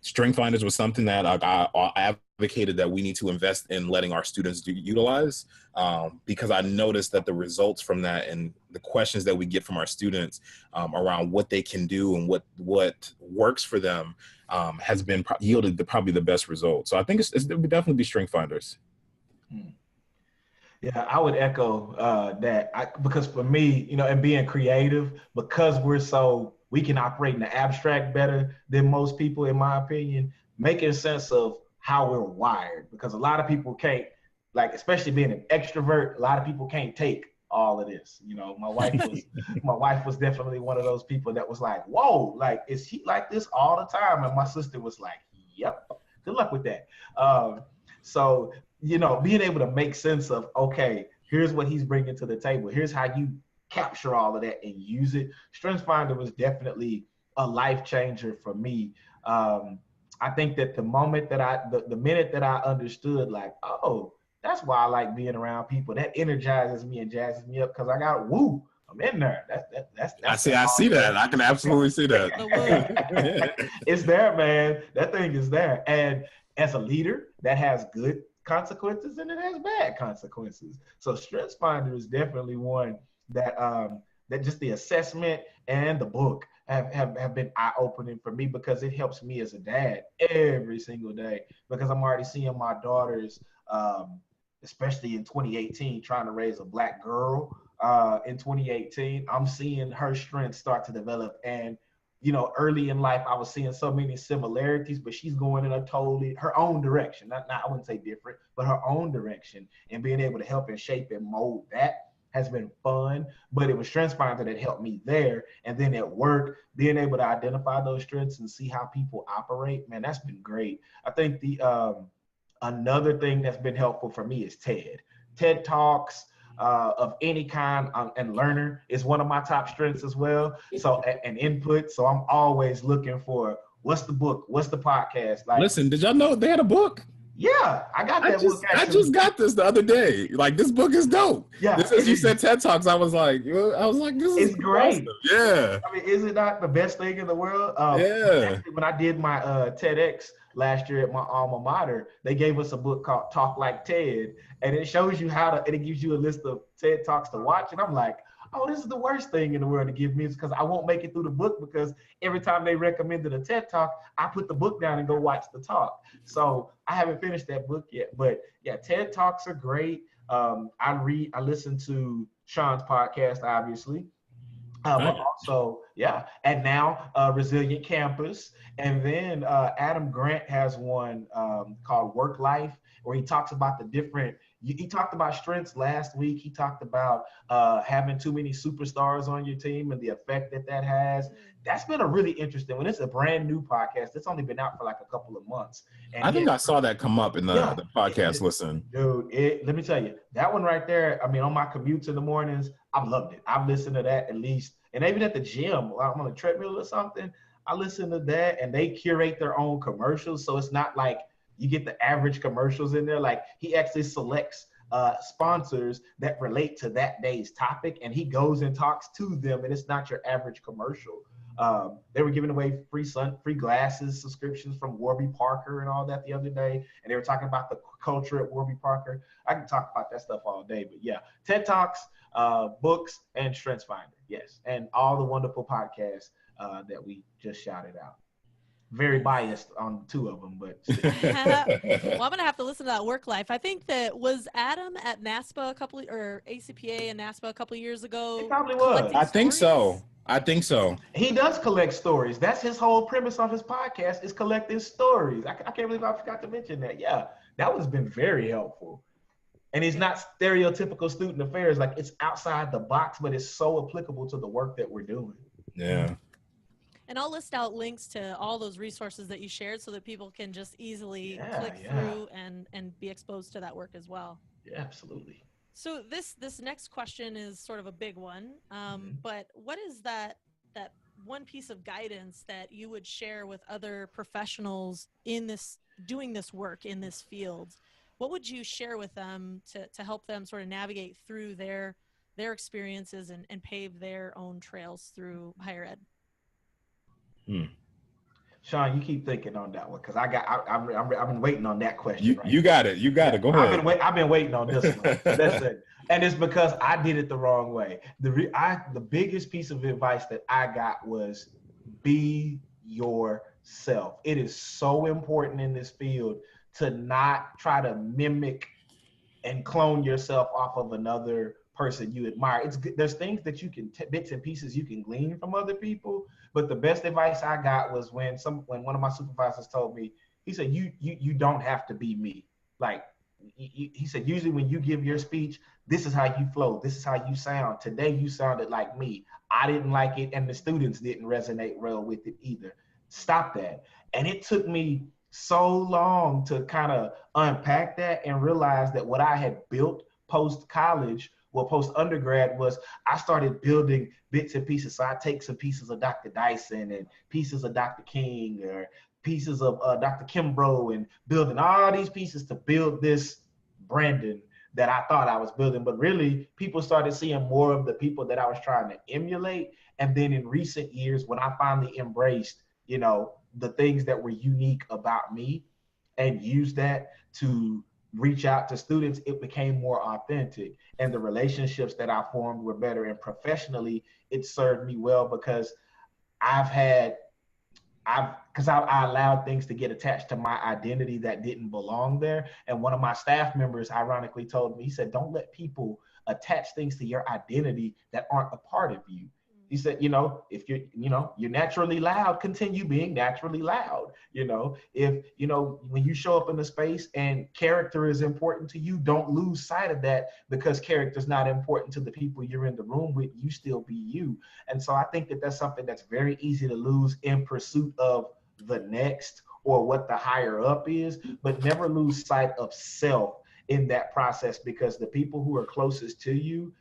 Strength Finders was something that I advocated that we need to invest in letting our students utilize, because I noticed that the results from that and the questions that we get from our students around what they can do and what works for them has been yielded probably the best results. So I think it would definitely be Strength Finders. Yeah, I would echo that because for me, and being creative, because we can operate in the abstract better than most people, in my opinion, making sense of how we're wired, because a lot of people can't, like, especially being an extrovert, a lot of people can't take all of this. My wife was definitely one of those people that was like, whoa, like, is he like this all the time? And my sister was like, yep, good luck with that. So, being able to make sense of, okay, here's what he's bringing to the table. Here's how you capture all of that and use it. StrengthsFinder was definitely a life changer for me. I think that the minute that I understood, like, oh, that's why I like being around people, that energizes me and jazzes me up, because I got I'm in there. That's I see that. I can absolutely see that. The woo. It's there, man. That thing is there. And as a leader, that has good consequences and it has bad consequences. So StressFinder is definitely one that that just the assessment and the book have been eye-opening for me because it helps me as a dad every single day because I'm already seeing my daughters, especially in 2018, trying to raise a Black girl in 2018. I'm seeing her strengths start to develop. And, you know, early in life, I was seeing so many similarities, but she's going in a totally her own direction. Not I wouldn't say different, but her own direction. And being able to help and shape and mold that has been fun, but it was StrengthsFinder that helped me there. And then at work, being able to identify those strengths and see how people operate, man, that's been great. I think the another thing that's been helpful for me is TED Talks of any kind and learner is one of my top strengths as well. So and input. So I'm always looking for what's the book, what's the podcast. Like, listen, did y'all know they had a book? Yeah, I got that book. I just got this the other day. Like, this book is dope. Yeah, this is, you said TED Talks. I was like, this is great. Awesome. Yeah. I mean, is it not the best thing in the world? Yeah. Actually, when I did my TEDx last year at my alma mater, they gave us a book called Talk Like TED, and it shows you how to, and it gives you a list of TED Talks to watch. And I'm like, oh, this is the worst thing in the world to give me, because I won't make it through the book, because every time they recommended a TED Talk, I put the book down and go watch the talk. So I haven't finished that book yet, but yeah, TED Talks are great. I listen to Shawn's podcast, obviously. But also, yeah, and now Resilient Campus. And then Adam Grant has one called Work Life, where he talks about the different, he talked about strengths last week. He talked about having too many superstars on your team and the effect that has. That's been a really interesting one. It's a brand new podcast. It's only been out for like a couple of months. And I think I saw that come up in the podcast listen. Dude, let me tell you, that one right there, I mean, on my commutes in the mornings, I've loved it. I've listened to that at least. And even at the gym, I'm on a treadmill or something, I listen to that, and they curate their own commercials. So it's not like you get the average commercials in there. Like, he actually selects sponsors that relate to that day's topic, and he goes and talks to them, and it's not your average commercial. They were giving away free glasses subscriptions from Warby Parker and all that the other day, and they were talking about the culture at Warby Parker. I can talk about that stuff all day, but yeah, TED Talks, books, and StrengthsFinder, yes, and all the wonderful podcasts that we just shouted out. Very biased on two of them, but well, I'm gonna have to listen to that Work Life. I think that was Adam at NASPA or ACPA and NASPA a couple of years ago. It probably was. I think so. He does collect stories. That's his whole premise of his podcast, is collecting stories. I can't believe I forgot to mention that. Yeah, that has been very helpful. And he's not stereotypical student affairs. Like, it's outside the box, but it's so applicable to the work that we're doing. Yeah. And I'll list out links to all those resources that you shared so that people can just easily click through and be exposed to that work as well. Yeah, absolutely. So this next question is sort of a big one, but what is that one piece of guidance that you would share with other professionals in this, doing this work in this field? What would you share with them to help them sort of navigate through their experiences and pave their own trails through higher ed? Shawn, you keep thinking on that one, because I've been waiting on that question. You got it. Go ahead. I've been waiting on this one. Listen, and it's because I did it the wrong way. The biggest piece of advice that I got was be yourself. It is so important in this field to not try to mimic and clone yourself off of another person you admire. There's things that you can, bits and pieces you can glean from other people, but the best advice I got was when one of my supervisors told me, he said, you don't have to be me. Like, he said, usually when you give your speech, this is how you flow, this is how you sound. Today you sounded like me. I didn't like it, and the students didn't resonate well with it either. Stop that. And it took me so long to kind of unpack that and realize that what I had built post-college, post-undergrad, was I started building bits and pieces. So I take some pieces of Dr. Dyson and pieces of Dr. King or pieces of Dr. Kimbrough, and building all these pieces to build this Brandon that I thought I was building, but really people started seeing more of the people that I was trying to emulate. And then in recent years, when I finally embraced, you know, the things that were unique about me and used that to reach out to students, it became more authentic. And the relationships that I formed were better. And professionally, it served me well because I've had I allowed things to get attached to my identity that didn't belong there. And one of my staff members ironically told me, he said, don't let people attach things to your identity that aren't a part of you. He said, you know, if you're naturally loud, continue being naturally loud. You know, if, you know, when you show up in a space and character is important to you, don't lose sight of that because character is not important to the people you're in the room with. You still be you. And so I think that that's something that's very easy to lose in pursuit of the next or what the higher up is, but never lose sight of self in that process, because the people who are closest to you,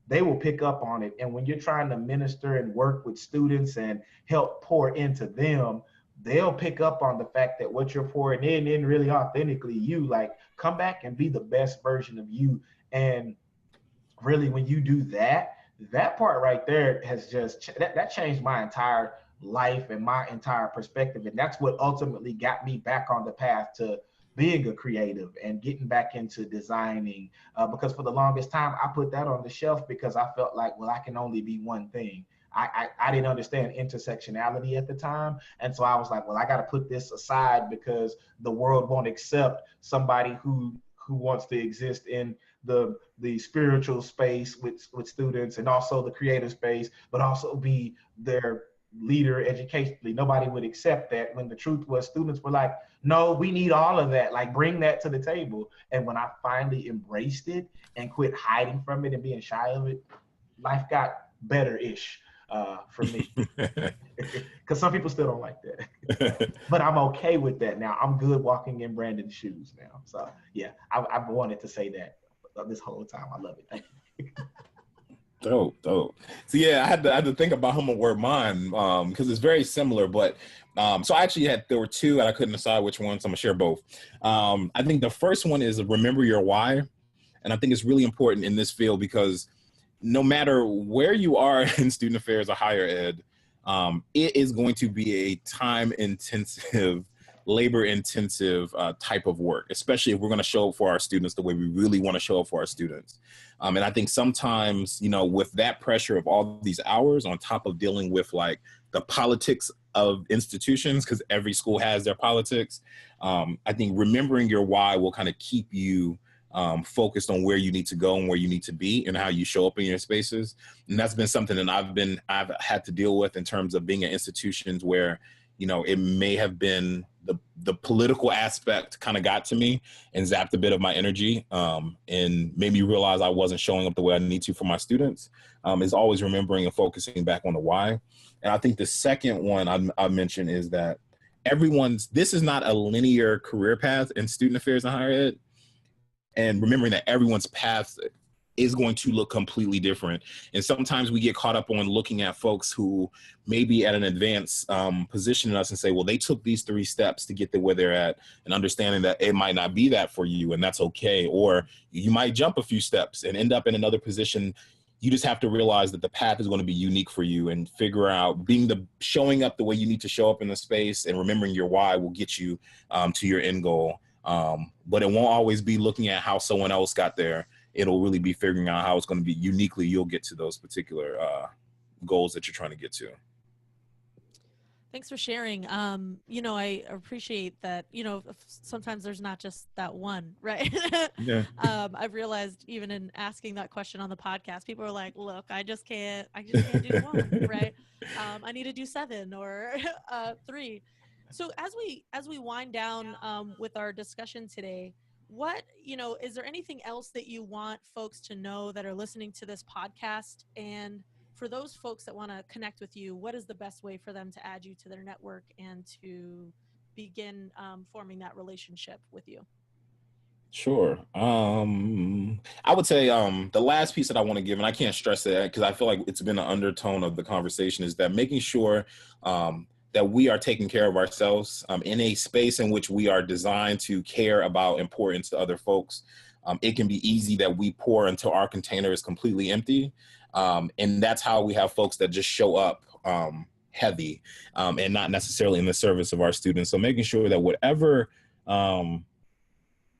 they will pick up on it. And when you're trying to minister and work with students and help pour into them, they'll pick up on the fact that what you're pouring in isn't really authentically you. Like, come back and be the best version of you. And really, when you do that, that part right there has just, that changed my entire life and my entire perspective. And that's what ultimately got me back on the path to being a creative and getting back into designing, because for the longest time I put that on the shelf because I felt like, well, I can only be one thing. I didn't understand intersectionality at the time, and so I was like, well, I got to put this aside because the world won't accept somebody who wants to exist in the spiritual space with students and also the creative space, but also be their leader educationally. Nobody would accept that, when the truth was students were like, no, we need all of that, like bring that to the table. And when I finally embraced it and quit hiding from it and being shy of it, life got better-ish for me. Because some people still don't like that. But I'm okay with that now. I'm good walking in Brandon's shoes now. So yeah, I've wanted to say that this whole time. I love it. Thank you. Dope. So yeah, I had to think about how I'm gonna word mine, because it's very similar. But so I actually there were two, and I couldn't decide which one, so I'm gonna share both. I think the first one is remember your why, and I think it's really important in this field because no matter where you are in student affairs or higher ed, it is going to be a time-intensive, labor-intensive type of work, especially if we're going to show up for our students the way we really want to show up for our students. And I think sometimes, you know, with that pressure of all these hours on top of dealing with like the politics of institutions, because every school has their politics, I think remembering your why will kind of keep you focused on where you need to go and where you need to be and how you show up in your spaces. And that's been something that I've had to deal with in terms of being at institutions where, you know, it may have been the political aspect kind of got to me and zapped a bit of my energy, and made me realize I wasn't showing up the way I need to for my students, is always remembering and focusing back on the why. And I think the second one I mentioned is that this is not a linear career path in student affairs and higher ed. And remembering that everyone's path is going to look completely different. And sometimes we get caught up on looking at folks who may be at an advanced position in us and say, well, they took these 3 steps to get to where they're at, and understanding that it might not be that for you, and that's okay. Or you might jump a few steps and end up in another position. You just have to realize that the path is going to be unique for you, and figure out showing up the way you need to show up in the space, and remembering your why will get you to your end goal. But it won't always be looking at how someone else got there. It'll really be figuring out how it's going to be uniquely you'll get to those particular goals that you're trying to get to. Thanks for sharing. You know, I appreciate that, you know, sometimes there's not just that one, right? Yeah. I've realized even in asking that question on the podcast, people are like, look, I just can't do one, right? I need to do 7 or 3. So as we wind down with our discussion today, what, you know, is there anything else that you want folks to know that are listening to this podcast? And for those folks that want to connect with you, what is the best way for them to add you to their network and to begin forming that relationship with you? Sure. I would say the last piece that I want to give, and I can't stress that because I feel like it's been an undertone of the conversation, is that making sure that we are taking care of ourselves in a space in which we are designed to care about importance to other folks. it can be easy that we pour until our container is completely empty. And that's how we have folks that just show up heavy and not necessarily in the service of our students. So making sure that whatever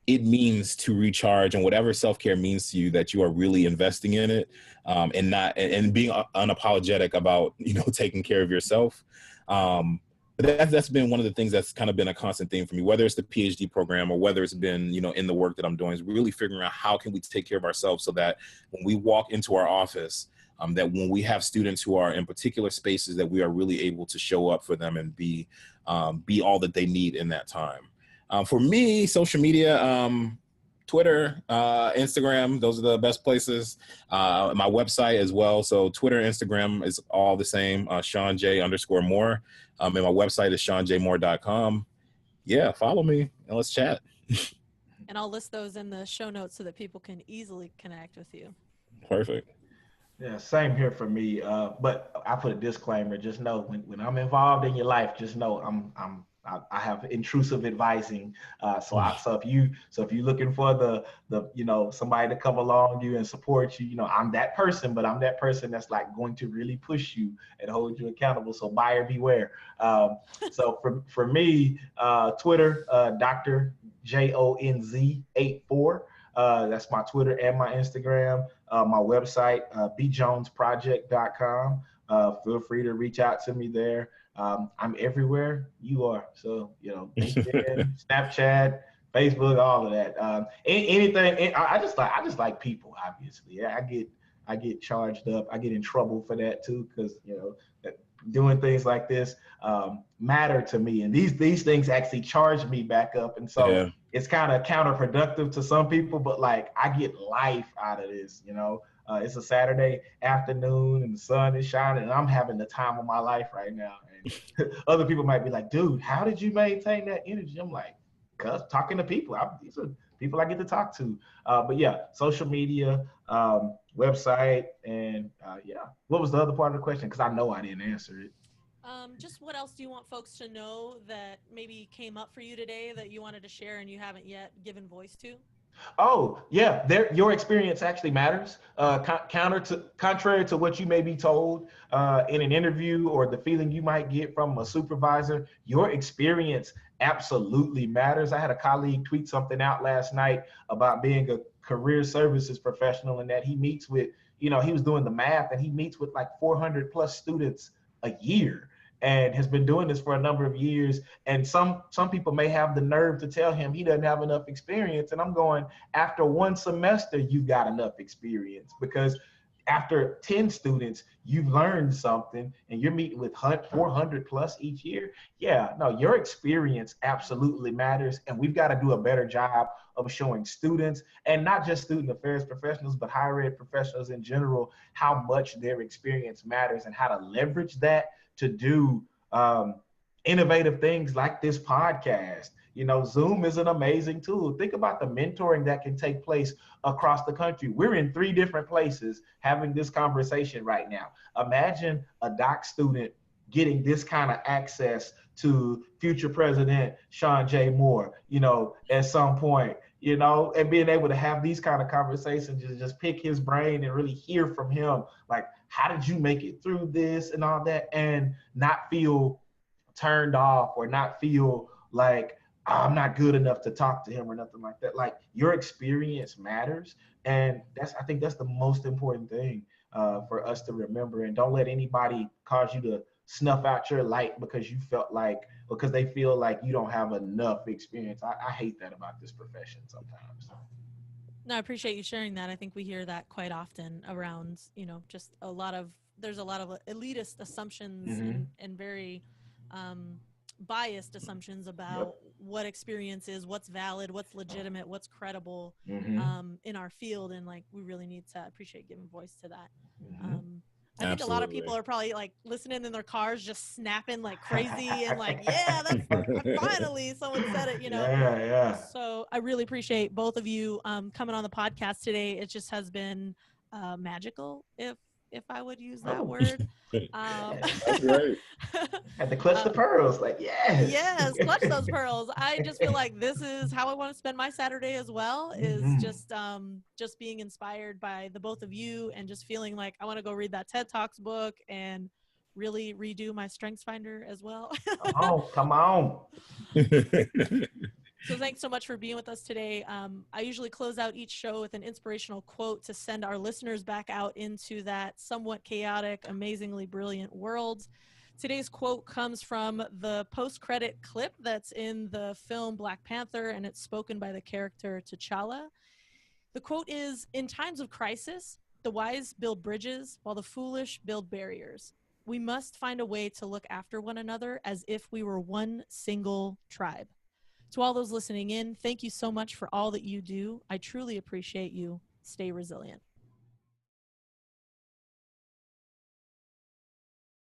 it means to recharge and whatever self-care means to you, that you are really investing in it, and being unapologetic about, taking care of yourself. But that's been one of the things that's kind of been a constant theme for me, whether it's the PhD program or whether it's been, in the work that I'm doing, is really figuring out how can we take care of ourselves so that when we walk into our office, that when we have students who are in particular spaces, that we are really able to show up for them and be all that they need in that time. For me, social media, Twitter, Instagram, those are the best places. My website as well. So Twitter, Instagram is all the same, ShawnJ_Moore. And my website is ShawnJMoore.com. Yeah, follow me and let's chat. And I'll list those in the show notes so that people can easily connect with you. Perfect. Yeah, same here for me. But I put a disclaimer. Just know when I'm involved in your life, just know I have intrusive advising. So if you're looking for the somebody to come along you and support you, I'm that person, but I'm that person that's like going to really push you and hold you accountable. So buyer beware. So for me, Twitter, Dr. JONZ84. That's my Twitter and my Instagram. My website, bjonesproject.com. Feel free to reach out to me there. I'm everywhere you are. So, LinkedIn, Snapchat, Facebook, all of that. Anything. I just like people, obviously. Yeah, I get charged up. I get in trouble for that too, because, doing things like this matter to me. And these things actually charge me back up. And so it's kind of counterproductive to some people, but like I get life out of this, It's a Saturday afternoon and the sun is shining and I'm having the time of my life right now. And other people might be like, dude, how did you maintain that energy? I'm like, cause talking to people. These are people I get to talk to. But yeah, social media, website, and What was the other part of the question? Because I know I didn't answer it. Just what else do you want folks to know that maybe came up for you today that you wanted to share and you haven't yet given voice to? Oh, yeah, your experience actually matters. Contrary to what you may be told in an interview or the feeling you might get from a supervisor, your experience absolutely matters. I had a colleague tweet something out last night about being a career services professional and that he meets with, he was doing the math and he meets with like 400 plus students a year and has been doing this for a number of years. And some people may have the nerve to tell him he doesn't have enough experience. And I'm going, after one semester, you got enough experience, because after 10 students, you've learned something and you're meeting with 400 plus each year. Yeah, no, your experience absolutely matters. And we've got to do a better job of showing students, and not just student affairs professionals, but higher ed professionals in general, how much their experience matters and how to leverage that to do innovative things like this podcast. Zoom is an amazing tool. Think about the mentoring that can take place across the country. We're in 3 different places having this conversation right now. Imagine a doc student getting this kind of access to future President Shawn J. Moore, at some point, and being able to have these kind of conversations, just pick his brain and really hear from him. Like, how did you make it through this and all that, and not feel turned off or not feel like, I'm not good enough to talk to him or nothing like that. Like, your experience matters. And I think that's the most important thing for us to remember. And don't let anybody cause you to snuff out your light because they feel like you don't have enough experience. I hate that about this profession sometimes. No, I appreciate you sharing that. I think we hear that quite often around, just there's a lot of elitist assumptions and very biased assumptions about what experience is, what's valid, what's legitimate, what's credible in our field. And like, we really need to appreciate giving voice to that. I think a lot of people are probably like listening in their cars, just snapping like crazy and like, yeah, that's finally someone said it, Yeah. So I really appreciate both of you coming on the podcast today. It just has been magical, if if I would use that Oh, word. That's great. had to clutch the pearls. Like, yes. Yes, clutch those pearls. I just feel like this is how I want to spend my Saturday as well, is Mhm. just being inspired by the both of you and just feeling like I want to go read that TED Talks book and really redo my Strengths Finder as well. Come on, come on. So thanks so much for being with us today. I usually close out each show with an inspirational quote to send our listeners back out into that somewhat chaotic, amazingly brilliant world. Today's quote comes from the post-credit clip that's in the film Black Panther, and it's spoken by the character T'Challa. The quote is, "In times of crisis, the wise build bridges while the foolish build barriers. We must find a way to look after one another as if we were one single tribe." To all those listening in, thank you so much for all that you do. I truly appreciate you. Stay resilient.